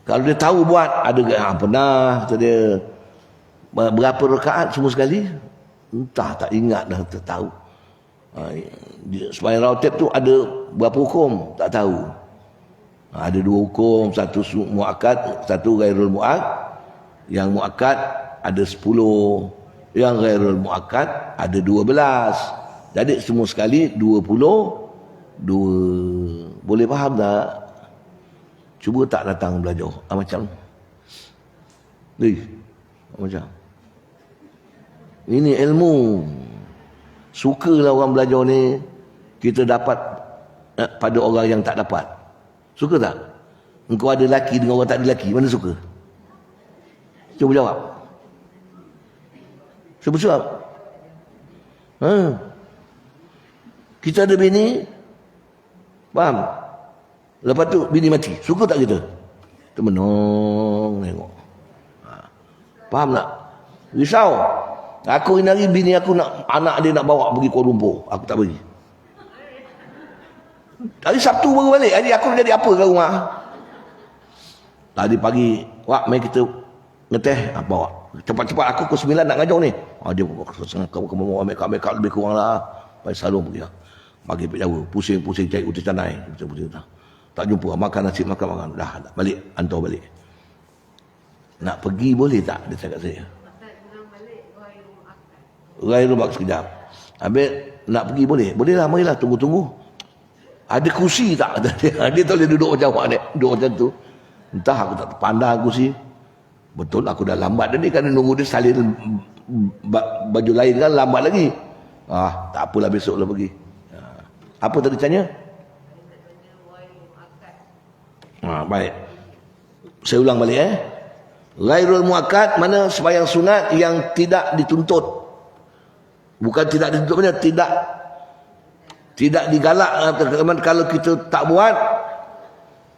Kalau dia tahu buat, ada pernah kata dia berapa rakaat semua sekali? Entah, tak ingat dah, tak tahu. Sembahyang rawatib tu ada berapa hukum? Tak tahu. Ada 2 hukum, satu muakkad, satu ghairul muakkad. Yang muakkad ada 10, yang ghairul muakkad ada 12. Jadi semua sekali 22. Boleh faham tak? Cuba tak datang belajar macam macam ini ilmu. Sukalah orang belajar ni kita dapat pada orang yang tak dapat. Suka tak? Engkau ada laki dengan orang tak ada laki, mana suka? Cuba jawab. Cuba jawab. Kita ada bini, faham? Lepas tu bini mati, suka tak kita? Kita menong tengok. Faham tak? Risau. Aku ini hari bini aku nak, anak dia nak bawa pergi Kuala Lumpur, aku tak bagi. Hari Sabtu baru balik. Hari aku jadi apa kat rumah? Tadi pagi, wak, mari kita ngeteh, bawa. Cepat-cepat aku ke 9 nak ngajar ni. Dia kamu ambil lebih kurang lah. Pai salon pergi. Pagi pergi jauh, pusing-pusing cari uti canai, pusing-pusing tak jumpa, makan nasi, makan. Dah balik, hantar balik. Nak pergi boleh tak? Dia cakap saya. Ghairul muakkad sekejap. Habis nak pergi boleh? Boleh lah, marilah, tunggu-tunggu. Ada kursi tak? Dia tak boleh duduk macam awak ni, duduk macam tu. Entah aku tak pandang kursi. Betul aku dah lambat tadi kan, nunggu dia salin baju lain kan, lambat lagi. Tak apalah, besoklah pergi. Apa tadi tanya? Baik. Saya ulang balik Ghairul muakkad mana sembahyang sunat yang tidak dituntut. Bukan tidak dituntut, mana tidak digalak. Kalau kita tak buat,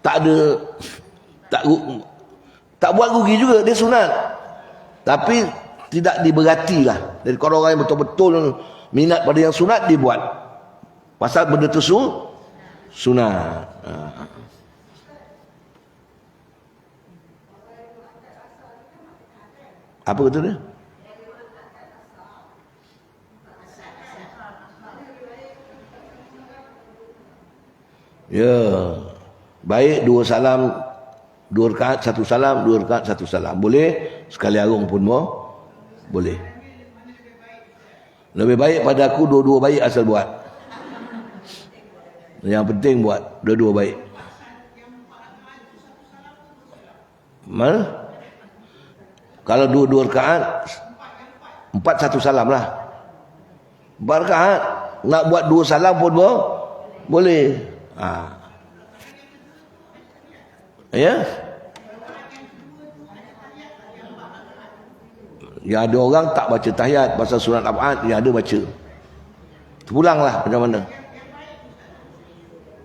tak ada, tak buat rugi juga, dia sunat. Tapi tidak diberatilah. Jadi kalau orang yang betul-betul minat pada yang sunat, dia buat. Pasal benda tu sunat. Apa kata dia? Ya, baik dua salam, dua rakaat satu salam, dua rakaat satu salam. Boleh, sekali arung pun boleh. Lebih baik pada aku dua-dua baik asal buat. Yang penting buat dua-dua baik. Mana? Kalau dua-dua rakaat, 4 satu salam lah. 4 rakaat, nak buat 2 salam pun boleh. Ya. Ya, ada orang tak baca tahiyat pasal surat Ab'ad, yang ada baca. Terpulanglah macam mana.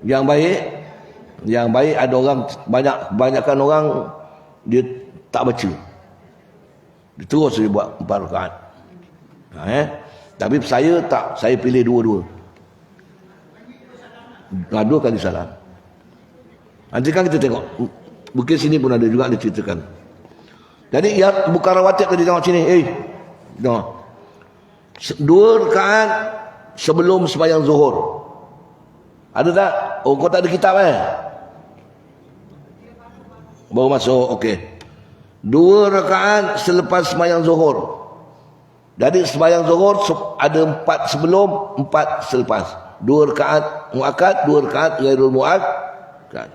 Yang baik ada orang, banyakkan orang dia tak baca. Dia terus dia buat 4 rakaat. Tapi saya tak, saya pilih dua-dua. 2 kali salam. Nanti kan kita tengok, mungkin sini pun ada juga diceritakan. Jadi yang bukan rawatib tadi, tengok sini. Tengok. 2 rakaat sebelum sembahyang zuhur. Ada tak? Oh, kau tak ada kitab baru masuk, okey. 2 rakaat selepas sembahyang zuhur. Jadi sembahyang zuhur ada 4 sebelum, 4 selepas. 2 rakaat muakkad, 2 rakaat ghairul muakkad.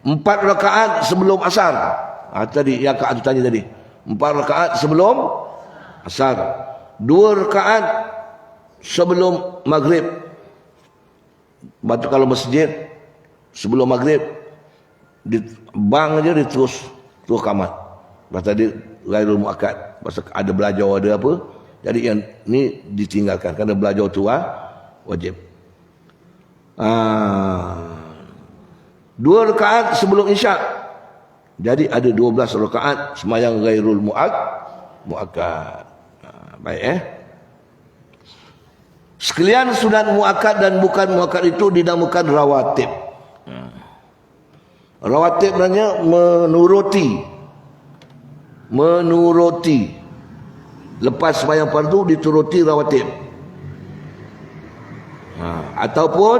4 rakaat sebelum asar. Tadi yang Kak tanya tadi. 4 rakaat sebelum asar. 2 rakaat sebelum maghrib. Batu kalau masjid sebelum maghrib bang je dia terus kamat. Pasal dia ghairul muakkad. Pasal ada belajar ada apa. Jadi yang ni ditinggalkan kerana belajar tu wajib. 2 rakaat sebelum isyak. Jadi ada 12 rakaat sembahyang ghairul muakkad. Baik Sekalian sunat muakkad dan bukan muakkad itu dinamakan rawatib. Rawatib maknanya menuruti. Lepas sembahyang fardu dituruti rawatib. Ataupun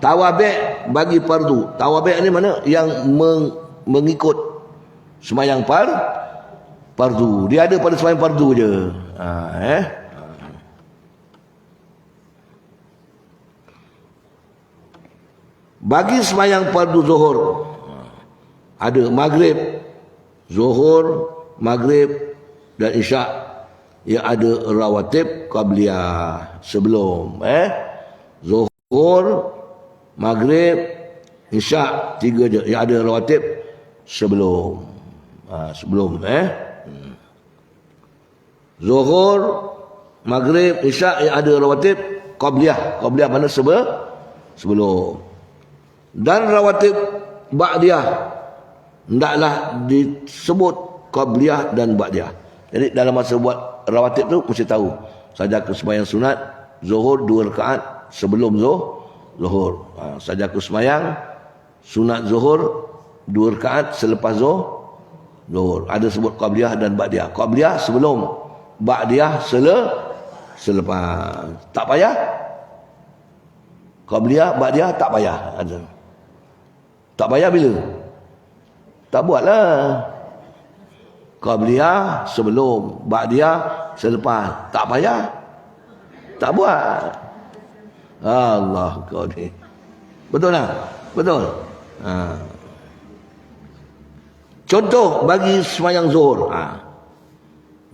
tawabik bagi fardu. Tawabik ni mana? Yang mengikut sembahyang fardu. Dia ada pada sembahyang fardu je. Bagi sembahyang fardu zuhur ada maghrib, zuhur, maghrib dan isyak. Yang ada rawatib qabliyah sebelum zuhur, maghrib, isyak, 3 je. Yang ada rawatib sebelum zuhur, maghrib, isyak yang ada rawatib qabliyah. Qabliyah mana sebelum. Dan rawatib ba'diyah hendaklah disebut qabliyah dan ba'diyah. Jadi dalam masa buat rawatib tu mesti tahu saja ke sembahyang sunat zuhur 2 rakaat sebelum zuhur. Saja ke sembahyang sunat zuhur 2 rakaat selepas zuhur. Ada sebut qabliyah dan ba'diyah. Qabliyah sebelum, ba'diyah selepas. Tak payah. Qabliyah, ba'diyah tak payah. Tak payah bila? Tak buatlah. Qabliyah sebelum, ba'diyah selepas. Tak payah. Tak buat. Allah kau ni. Betul tak? Betul. Contoh bagi sembahyang zuhur.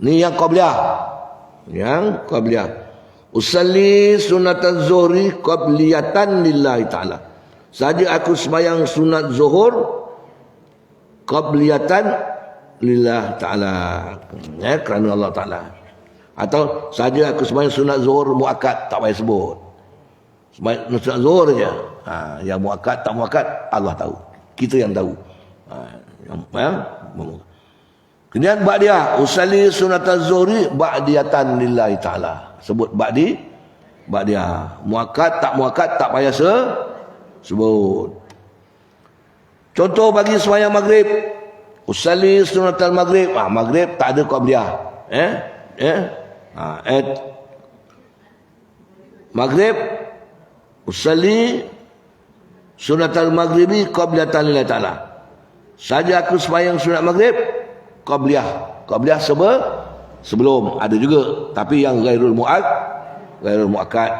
Ni yang qabliyah. Yang qabliyah. Usalli sunatan zuhri qabliyatan lillahi ta'ala. Saja aku sembahyang sunat zuhur qabliyatan lillah ta'ala. Kerana Allah Ta'ala. Atau saja aku sembahyang sunat zuhur muakkad, tak payah sebut. Sembahyang sunat zuhur je. Yang muakkad tak muakkad Allah tahu. Kita yang tahu. Kemudian ba'diyah, usalli sunataz zuhri ba'diyatan lillahi ta'ala. Sebut ba'diyah. Muakkad tak payah sebut. Contoh bagi sembahyang maghrib, usalli sunatal maghrib. Maghrib tak ada qabliyah. Maghrib usalli sunatal maghribi qabliyatan lillahi ta'ala. Saja aku sembahyang sunat maghrib qabliyah sebelum ada juga, tapi yang ghairul muakkad.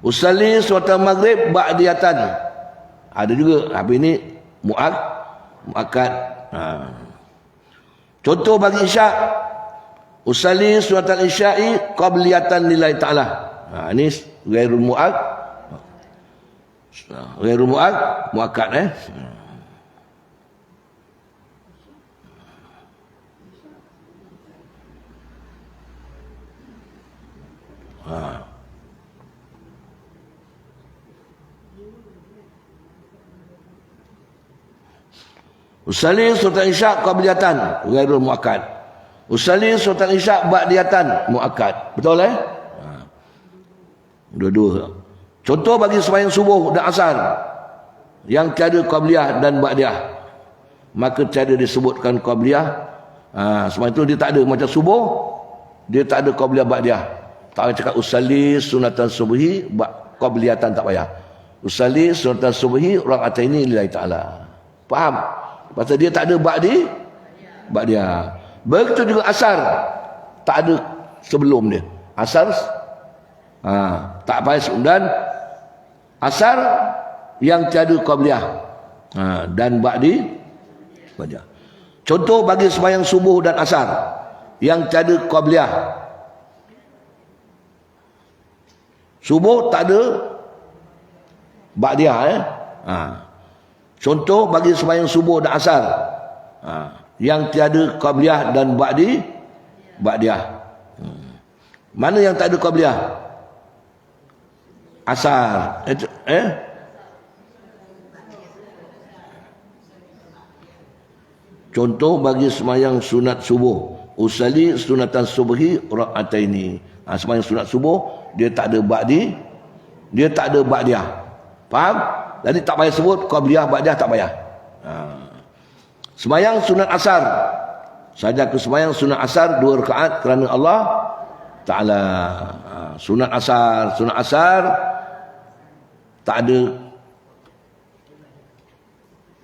Usalli sunatal maghrib ba'diyatan, ada juga, tapi ini muakkad. Contoh bagi isyak, usalli sunatal isya'i qabliyatan lillahi ta'ala. Ini ghairul muakkad. Usalli sultan isyak qabliyatan ghairul muakkad. Usalli sultan isyak ba'diyatan muakkad. Betul dua-dua. Contoh bagi sembahyang subuh dan asar yang tiada qabliyah dan ba'diyah, maka tiada disebutkan qabliyah. Sembahyang itu dia tak ada, macam subuh dia tak ada qabliyah ba'diyah. Tak payah cakap usalli sunatan subhi qabliyatan, tak payah. Usalli sunatan subhi rak'ataini lillahi ta'ala. Faham? Pasal dia tak ada ba'diyah. Begitu juga asar, tak ada sebelum dia. Asar tak payah. Dan asar yang tiada qabliyah dan ba'diyah. Contoh bagi sembahyang subuh dan asar yang tiada qabliyah. Subuh tak ada ba'diyah. Contoh bagi sembahyang subuh dan asar yang tiada qabliyah dan ba'diyah. Mana yang tak ada qabliyah? Asar. Contoh bagi sembahyang sunat subuh, usalli sunatan subhi rak'ataini. Sembahyang sunat subuh dia tak ada ba'diyah. Faham? Jadi tak payah sebut qabliyah ba'diyah, tak payah. Sembahyang sunat asar, saja aku sembahyang sunat asar 2 rakaat kerana Allah Ta'ala. Sunat asar tak ada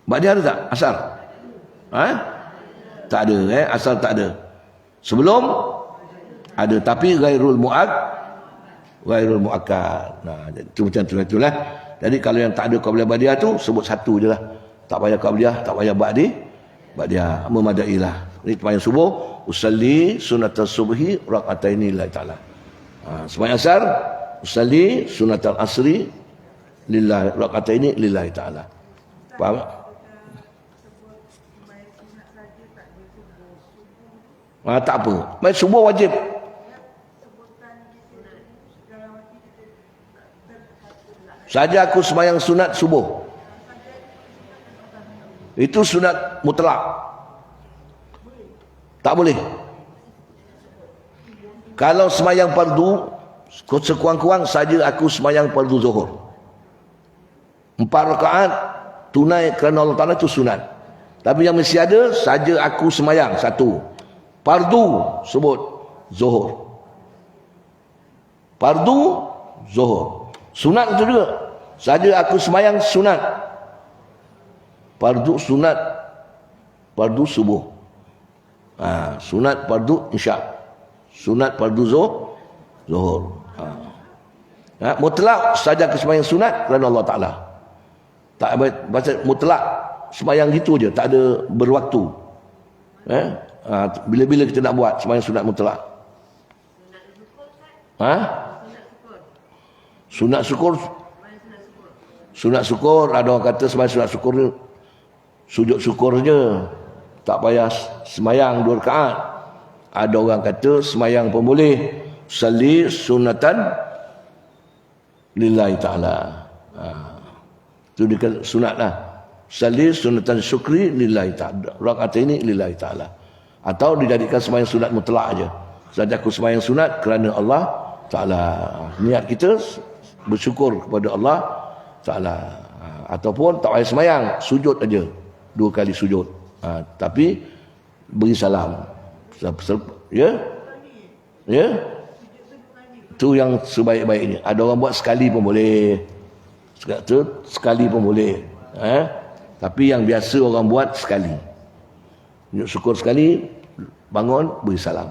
ba'diyah, ada tak asar? Tak ada. Asar tak ada. Sebelum ada, tapi ghairul muakkad. Itu macam tu lah. Jadi kalau yang tak ada qabliyah ba'diyah tu sebut satu je lah. Tak payah qabliyah, tak payah ba'diyah, memadailah. Ini sembahyang subuh, usalli sunatal subhi rak'ataini lillahi ta'ala. Sembahyang asar, usalli sunatal asri lillahi rak'ataini lillahi ta'ala. Faham? Tak apa. Baik, subuh wajib. Saja aku sembahyang sunat subuh, itu sunat mutlak, tak boleh. Kalau sembahyang fardu, sekurang-kurang saja aku sembahyang fardu zuhur 4 rakaat tunai kerana Allah Ta'ala, itu sunat. Tapi yang mesti ada, saja aku sembahyang satu fardu, sebut zuhur. Fardu zuhur. Sunat itu juga, saja aku sembahyang sunat. Fardu sunat, fardu subuh. Sunat fardu isyak, sunat fardu zuhur. Mutlak saja aku sembahyang sunat kerana Allah Ta'ala. Tak baca mutlak sembahyang gitu je, tak ada berwaktu. Bila-bila kita nak buat sembahyang sunat mutlak. Sunat syukur, ada orang kata sembahyang sunat syukur ni sujud syukur je, tak payah sembahyang 2 rakaat. Ada orang kata sembahyang pun boleh, salli sunatan lillahi ta'ala. Itu dia sunat lah. salli sunatan syukri lillahi ta'ala. Rakaat ini lillahi ta'ala. Atau dijadikan sembahyang sunat mutlak aja. Saja aku sembahyang sunat kerana Allah Ta'ala. Niat kita bersyukur kepada Allah Ta'ala. Ataupun tak payah sembahyang, sujud aja. 2 kali sujud. Tapi beri salam. Ya? Ya? Itu yang sebaik-baiknya. Ada orang buat sekali pun boleh. Sekali pun boleh. Tapi yang biasa orang buat sekali. Syukur sekali, bangun, beri salam.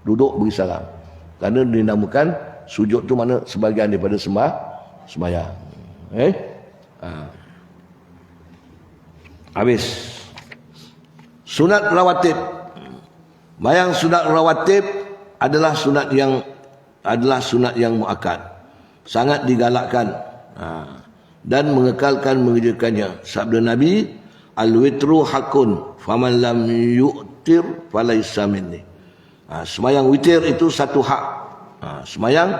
Duduk, beri salam. Kerana dinamakan sujud tu mana sebahagian daripada sembahyang. Habis. Sunat rawatib. Bayang sunat rawatib adalah sunat yang muakkad. Sangat digalakkan. Dan mengekalkan mengerjakannya. Sabda Nabi, al-witru hakun faman lam yu'tir falaisa minni. Sembahyang witir itu satu hak. Sembahyang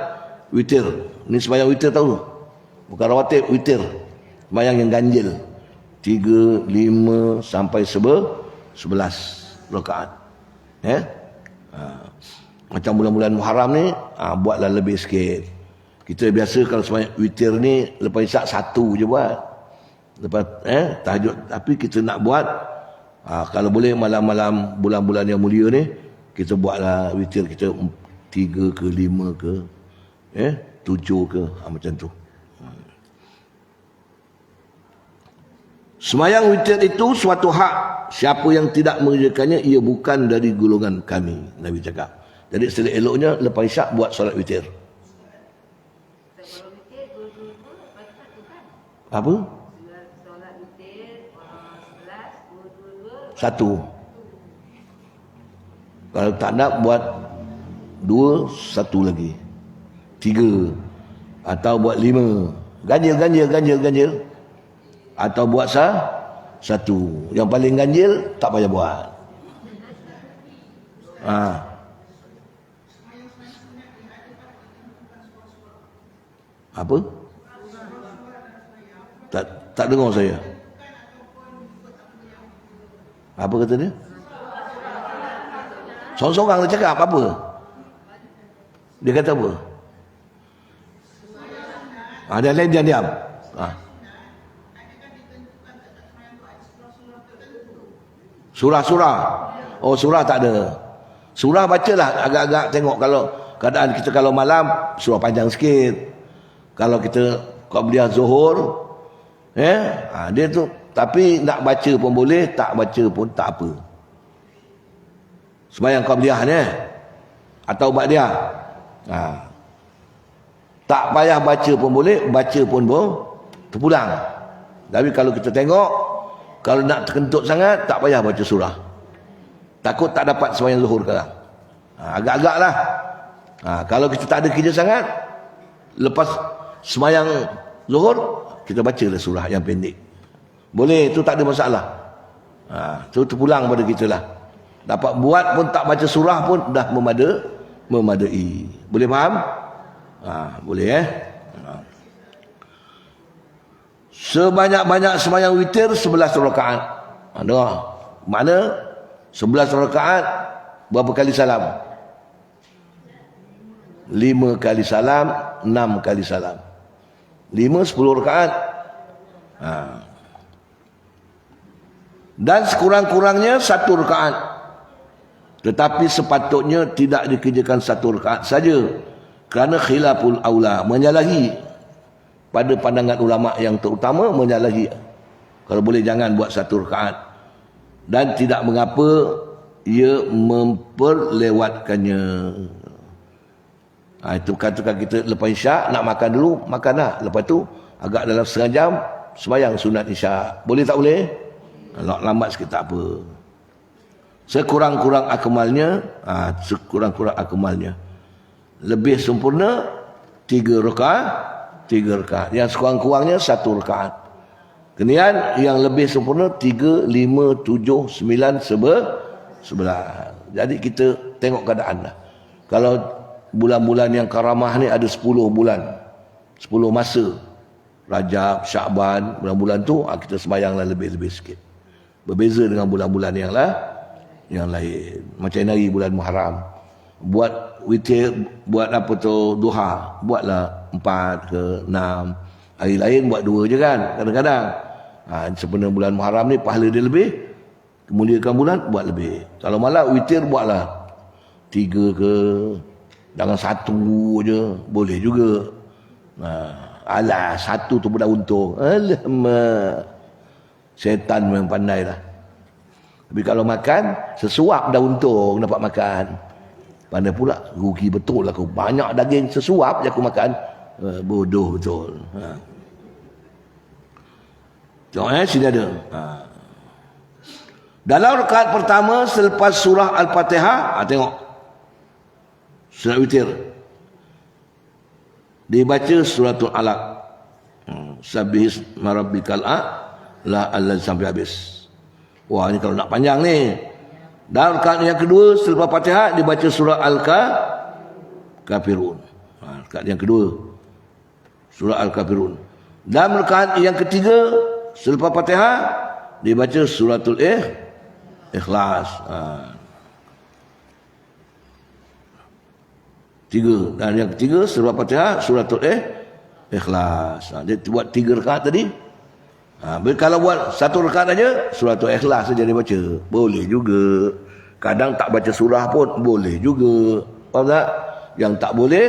witir. Ini sembahyang witir tahu? Bukan rawatib, witir. Sembahyang yang ganjil. 3, 5 sampai 11 rakaat. Macam bulan-bulan Muharram ni, buatlah lebih sikit. Kita biasa kalau sembahyang witir ni lepas isyak 1 je buat. Lepas tahajud, tapi kita nak buat kalau boleh malam-malam bulan-bulan yang mulia ni kita buatlah witir kita 3 ke 5 ke 7 ke macam tu. Sembahyang witir itu suatu hak. Siapa yang tidak mengerjakannya ia bukan dari golongan kami, Nabi cakap. Jadi selok-eloknya lepas isyak buat solat witir. Apa? Satu. Kalau tak nak buat 2, 1 lagi. 3. Atau buat 5. Ganjil. Atau buat 1. Yang paling ganjil tak payah buat. Apa? Tak dengar saya. Apa kata dia? Seorang-seorang dia cakap apa? Dia kata apa? Dia lain diam. Surah-surah. Oh, surah tak ada. Surah bacalah agak-agak tengok kalau keadaan kita kalau malam surah panjang sikit. Kalau kita qabliyah zuhur dia tu tapi nak baca pun boleh, tak baca pun tak apa. Sembahyang qabliyah ni atau ba'diyah. Tak payah baca pun boleh, baca pun terpulang. Tapi kalau kita tengok, kalau nak terkentut sangat, tak payah baca surah. Takut tak dapat sembahyang zuhur sekarang. Agak-agak lah. Kalau kita tak ada kerja sangat, lepas sembahyang zuhur, kita bacalah surah yang pendek. Boleh, itu tak ada masalah. Itu terpulang pada kita lah. Dapat buat pun tak baca surah pun dah memadai. Boleh faham? Boleh Sebanyak-banyak sembahyang witir 11 rakaat. Dengar. Mana 11 rakaat berapa kali salam? 5 kali salam, 6 kali salam. 5 10 rakaat. Dan sekurang-kurangnya 1 rakaat. Tetapi sepatutnya tidak dikerjakan 1 rakaat saja. Kerana khilaful aula, menyalahi pada pandangan ulama yang terutama, menyalahi. Kalau boleh jangan buat 1 rakaat. Dan tidak mengapa ia memperlewatkannya. Itu katakan kita lepas isyak nak makan dulu, makanlah. Lepas tu agak dalam setengah jam sembahyang sunat isyak. Boleh tak boleh? Lambat sikit tak apa. Sekurang-kurang akmalnya, lebih sempurna 3 rakaat. Yang sekurang-kurangnya 1 rakaat. Kemudian yang lebih sempurna 3, 5, 7, 9, 11. Jadi kita tengok keadaan lah. Kalau bulan-bulan yang karamah ni ada 10 bulan, 10 masa Rajab, Syakban, bulan-bulan tu kita sembahyanglah lebih-lebih sikit. Berbeza dengan bulan-bulan yang lain. Macam hari bulan Muharram. Buat witir, buat apa tu duha, buatlah 4 ke 6. Hari lain buat 2 je kan kadang-kadang. Sebenarnya bulan Muharram ni pahala dia lebih, kemuliaan bulan buat lebih. Kalau malam witir buatlah 3 ke, jangan 1 je, boleh juga. Alah, 1 tu pun dah untung. Alamak, syaitan memang pandai lah. Tapi kalau makan sesuap dah untung dapat makan. Pandai pula, rugi betul lah aku. Banyak daging sesuap je aku makan. Bodoh betul. Tengok sini ada. Dalam rakaat pertama selepas surah Al-Fatihah, tengok. Surah witir. Dibaca suratul Alaq. Sabbihis marabbikal a'la allazi sampai habis. Wah, ini kalau nak panjang ni. Dalam rakaat yang kedua selepas Fatihah dibaca surah Al-Kafirun. Rakaat yang kedua surah Al-Kafirun. Dalam rakaat yang ketiga selepas Fatihah dibaca suratul Ikhlas. 3. Dan yang ketiga selepas Fatihah suratul Ikhlas. Dia buat 3 rakaat tadi. Kalau buat 1 rakaat aja suratul Ikhlas saja dia baca. Boleh juga. Kadang tak baca surah pun boleh juga. Faham tak? Yang tak boleh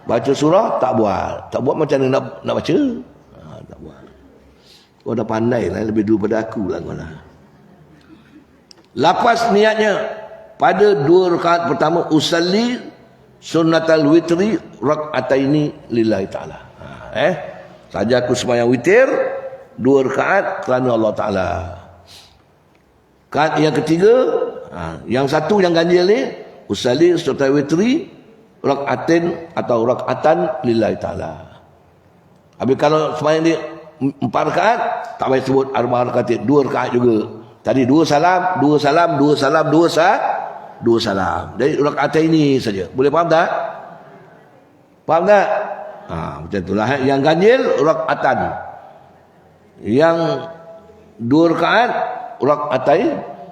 baca surah tak buat. Tak buat macam mana nak baca? Tak buat. Kau dah pandai lah, lebih dulu pada aku lah kau lah. Lapas niatnya pada 2 rakaat pertama usalli sunnatal witri rak'ataini lillahi ta'ala. Saja aku sembahyang witir 2 rakaat kerana Allah Ta'ala. Rakaat yang ketiga, yang satu yang ganjil ni usalli sunnatal witri rak'atin atau rak'atan lillahi ta'ala. Habis kalau sembahyang dia 4 rakaat tak payah sebut arba' rakaat, 2 rakaat juga. Tadi 2 salam, 2 salam, 2 salam, 2 salam. Jadi rakaat ini saja. Boleh faham tak? Faham tak? Macam itulah. Yang ganjil rakaatan. Yang 2 rakaat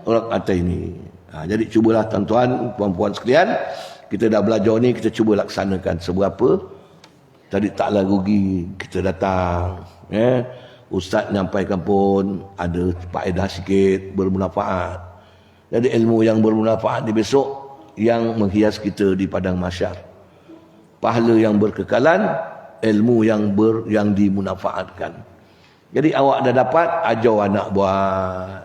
rakaat ini. Jadi cubalah tuan-tuan, puan-puan sekalian, kita dah belajar ni, kita cuba laksanakan seberapa. Tadi taklah rugi kita datang. Ustaz nyampaikan pun ada faedah sikit, bermanfaat. Jadi ilmu yang bermanfaat di besok yang menghias kita di padang mahsyar. Pahala yang berkekalan, ilmu yang dimanfaatkan. Jadi awak dah dapat, ajar anak buat.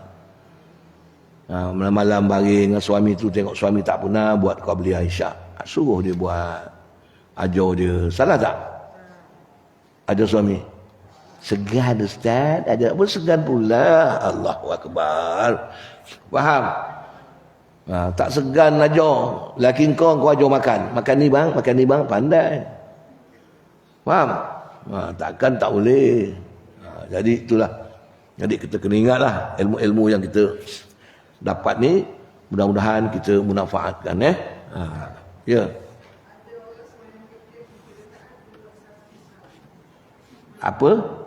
Malam-malam baring dengan suami tu, tengok suami tak pernah buat qabliyah isyak. Suruh dia buat. Ajar dia. Salah tak? Ajar suami. Segan Ustaz, ajar pun segan pula. Allahu Akbar. Faham? Tak segan ajar. Laki kau ajar makan. Makan ni bang, pandai. Faham? Takkan tak boleh. Jadi itulah. Jadi kita kena ingatlah ilmu-ilmu yang kita dapat ni, mudah-mudahan kita manfaatkan. Ya. Apa?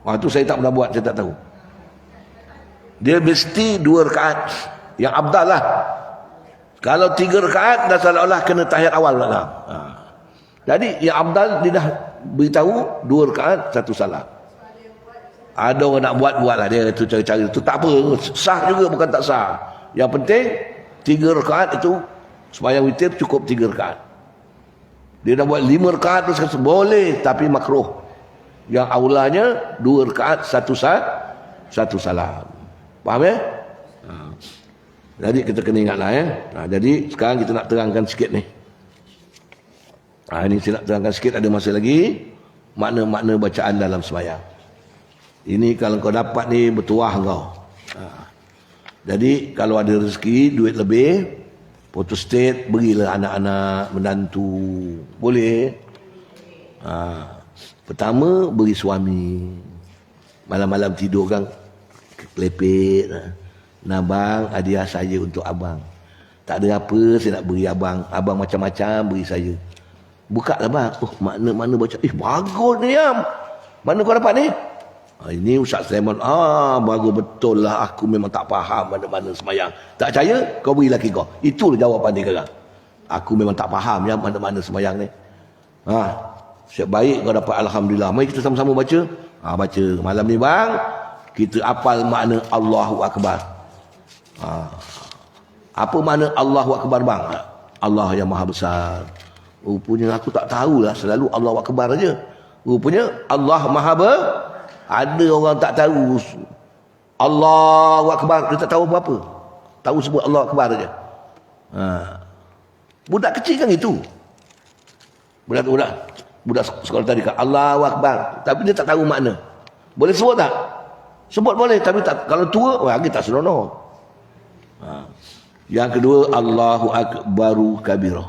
Itu saya tak pernah buat, saya tak tahu. Dia mesti 2 rakaat. Yang abdal lah. Kalau 3 rakaat dah seolah-olah kena tahiyat awal lah. Jadi yang abdal dia dah beritahu 2 rakaat 1 salam. Ada orang nak buat lah dia tu cara-cara itu. Tak apa, sah juga bukan tak sah. Yang penting 3 rakaat itu sembahyang witir cukup 3 rakaat. Dia dah buat 5 rakaat terus boleh, tapi makruh. Yang aulanya 2 rakaat 1 salam. Faham ya? Jadi kita kena ingatlah ya. Jadi sekarang kita nak terangkan sikit ni. Ini saya nak terangkan sikit, ada masa lagi. Makna-makna bacaan dalam sembahyang. Ini kalau kau dapat ni bertuah kau. Jadi kalau ada rezeki, duit lebih, foto state, berilah anak-anak, menantu. Boleh. Pertama, beri suami. Malam-malam tidur kan, kelepek. Abang, hadiah saya untuk abang. Tak ada apa saya nak beri abang. Abang macam-macam beri saya. Buka lah bang. Oh, mana baca. Bagus ni Yam. Mana kau dapat ni? Ini Ustaz Sulaiman. Bagus betul lah. Aku memang tak faham mana-mana semayang. Tak percaya? Kau beri laki kau. Itulah jawapan dia sekarang. Aku memang tak faham ya mana-mana semayang ni. Siap baik kau dapat Alhamdulillah. Mari kita sama-sama baca. Baca. Malam ni bang, kita apal makna Allahu Akbar. Apa makna Allahu Akbar bang? Allah yang maha besar. Rupanya aku tak tahulah. Selalu Allahu Akbar aja. Rupanya Allah maha ada orang tak tahu Allahu Akbar, dia tak tahu apa-apa. Tahu sebut Allahu Akbar aja. Budak kecil kan itu. Budak sekolah tadi kan Allahu Akbar, tapi dia tak tahu makna. Boleh sebut tak? Sebut boleh, tapi tak, kalau tua lagi tak seronok. Yang kedua, Allahu Akbaru kabira.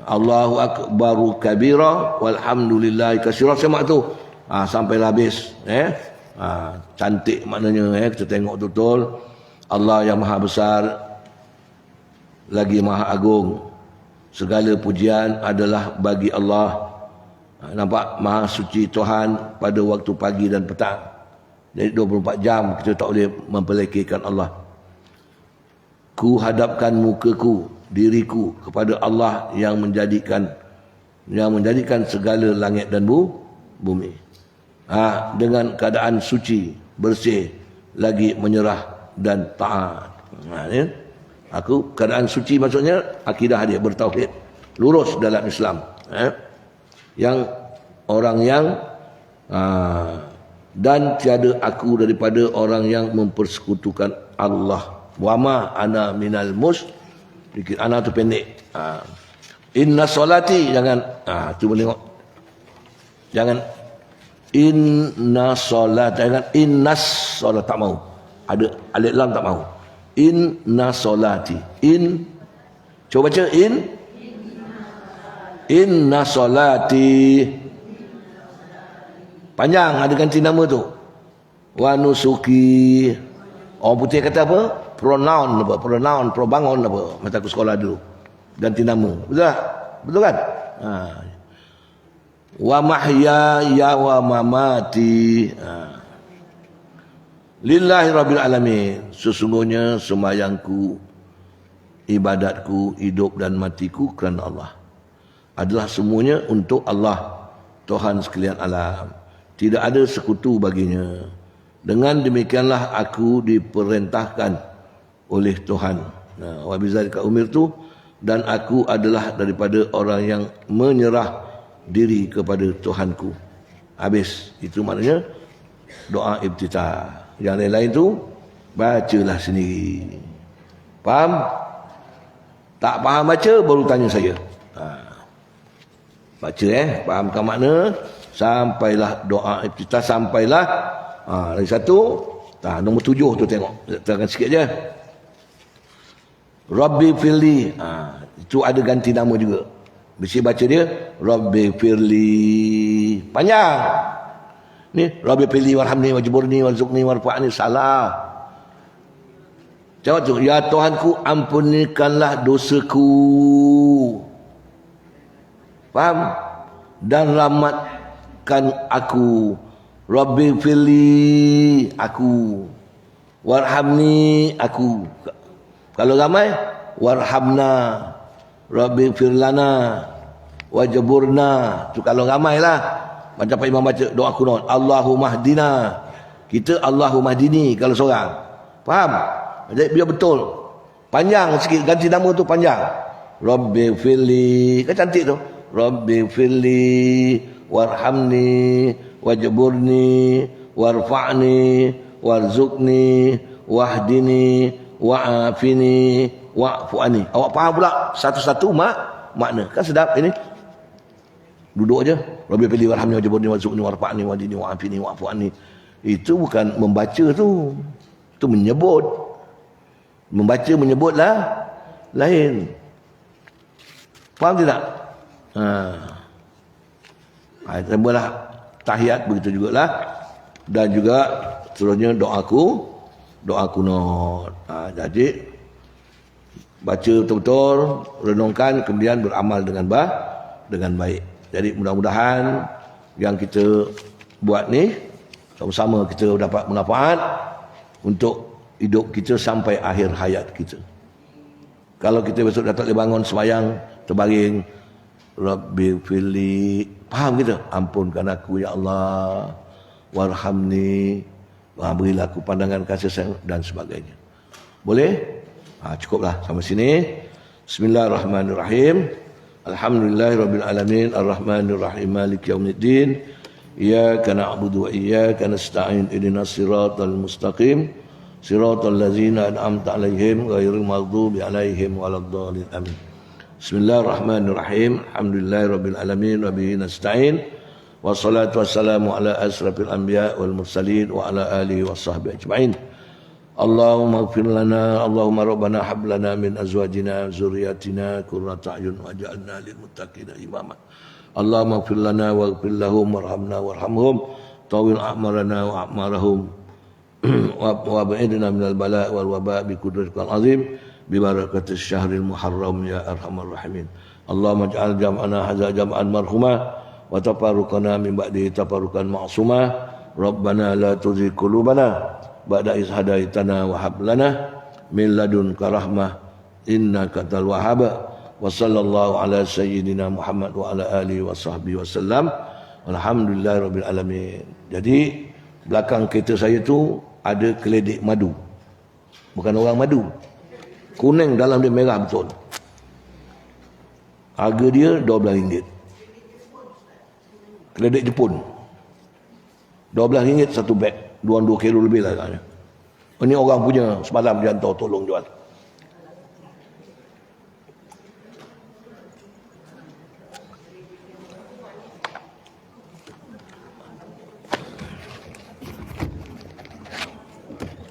Allahu Akbaru kabira walhamdulillahi katsira. Semak tu sampailah habis. Cantik maknanya. Kita tengok betul. Allah yang maha besar lagi maha agung. Segala pujian adalah bagi Allah. Nampak maha suci Tuhan pada waktu pagi dan petang. Jadi 24 jam kita tak boleh mempelekehkan Allah. Ku hadapkan mukaku, diriku kepada Allah yang menjadikan segala langit dan bumi. Dengan keadaan suci, bersih, lagi menyerah dan taat. Aku keadaan suci maksudnya akidah dia bertauhid, lurus dalam Islam. Yang orang yang dan tiada aku daripada orang yang mempersekutukan Allah. Wa ma ana minal musyrikin. Ana tu pendek. Inna solati, jangan cuba tengok. Jangan inna solat, jangan innas solat, tak mau. Ada alif lam tak mau. Inna solati. Coba baca inna solati. Panjang, ada ganti nama tu. Wa nusuki. Orang putih kata apa? Pronoun apa? Probangun apa? Masa aku sekolah dulu. Ganti nama. Betul tak? Betul kan? Wa mahyaya wa mamati. Lillahi rabbil alamin. Sesungguhnya sembahyangku, ibadatku, hidup dan matiku kerana Allah. Adalah semuanya untuk Allah, Tuhan sekalian alam. Tidak ada sekutu baginya. Dengan demikianlah aku diperintahkan oleh Tuhan. Wa bizalika umirtu, dan aku adalah daripada orang yang menyerah diri kepada Tuhanku. Habis. Itu maknanya doa iftitah. Yang lain-lain tu bacalah sendiri. Faham? Tak faham baca baru tanya saya. Baca fahamkan makna. Sampailah doa iftitah, sampailah lagi satu. Nombor 7 tu tengok. Terangkan sikit je. Rabbi firli. Itu ada ganti nama juga. Mesti baca dia Rabbi firli. Panjang. Ni Rabbi firli warhamni wajburni warzuqni warfa'ni. Salah. Jawab tu. Ya Tuhanku, ampunikanlah dosaku. Faham? Dan rahmatkan aku. Rabbi firli, aku. Warhamni, aku. Kalau ramai, warhamna. Rabbi firlana wajburna. Tu kalau ramai lah. Macam Pak Imam baca doa kunut, Allahumma hdina. Kita Allahumma hdini kalau seorang. Faham? Jadi biar betul. Panjang sikit, ganti nama tu panjang. Rabbi firli. Kan cantik tu. Rabbi firli warhamni wajburni warfa'ni warzuqni wahdini wa'afini wa'fu'ani. Awak faham pula satu-satu makna. Kan sedap ini. Duduk aja. Rabbi firli warhamni wajburni warzuqni warfa'ni wahdini wa'afini wa'fu'ani. Itu bukan membaca tu. Itu menyebut. Membaca menyebutlah lain. Faham tidak? Tambahlah tahiyat begitu jugalah. Dan juga seterusnya doa kunut. Jadi baca betul-betul, renungkan, kemudian beramal dengan dengan baik. Jadi mudah-mudahan yang kita buat ni sama-sama kita dapat manfaat untuk hidup kita sampai akhir hayat kita. Kalau kita besok dah tak boleh bangun sembahyang, terbaring, Rabbi fili, faham kita? Ampunkan aku ya Allah, warhamni, berilah aku pandangan kasih sayang dan sebagainya. Boleh? Cukuplah sampai sini. Bismillahirrahmanirrahim. Alhamdulillahirabbil alamin, arrahmanir rahim, maliki yaumiddin. Iyyaka na'budu wa iyyaka nasta'in, ihdinas siratal mustaqim, siratal ladzina an'amta 'alaihim ghairil maghdubi 'alaihim waladdallin. Amin. Bismillahirrahmanirrahim. Alhamdulillahirabbil alamin wa bihi nasta'in. Wassalatu wassalamu ala asrafil anbiya wal mursalin wa ala alihi washabbihi ajma'in. Allahumma ighfir lana, Allahumma rabbana hab lana min azwajina zurriyyatina qurrata a'yun waj'alna lil muttaqina imama. Allahumma ighfir lana waghfir lahum warhamna warhamhum tawil a'marana wa a'marahum wa ba'idna minal bala' wal waba' bi qudratikal azim bi barakatis syahril muharram ya arhamar rahimin. Allahumma ij'al jam'ana hadza jam'an marhuma wa tafarruqana min ba'di tafarruqan ma'suma. Rabbana la tuzigh qulubana ba'da iz hadaitana wa hab lana min ladunka rahmah innaka antal wahhab. Wa sallallahu ala sayyidina Muhammad wa ala alihi wa sahbihi wasallam. Alhamdulillahirabbil alamin. Jadi belakang kereta saya tu ada keledek madu. Bukan orang madu. Kuning dalam dia merah betul. Harga dia RM12. Keledek Jepun. RM12 satu beg. 2 kilo lebih lah katanya. Ini orang punya, semalam dia hantar tolong jual.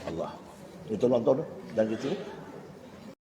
Allah. Itu nonton dan gitu.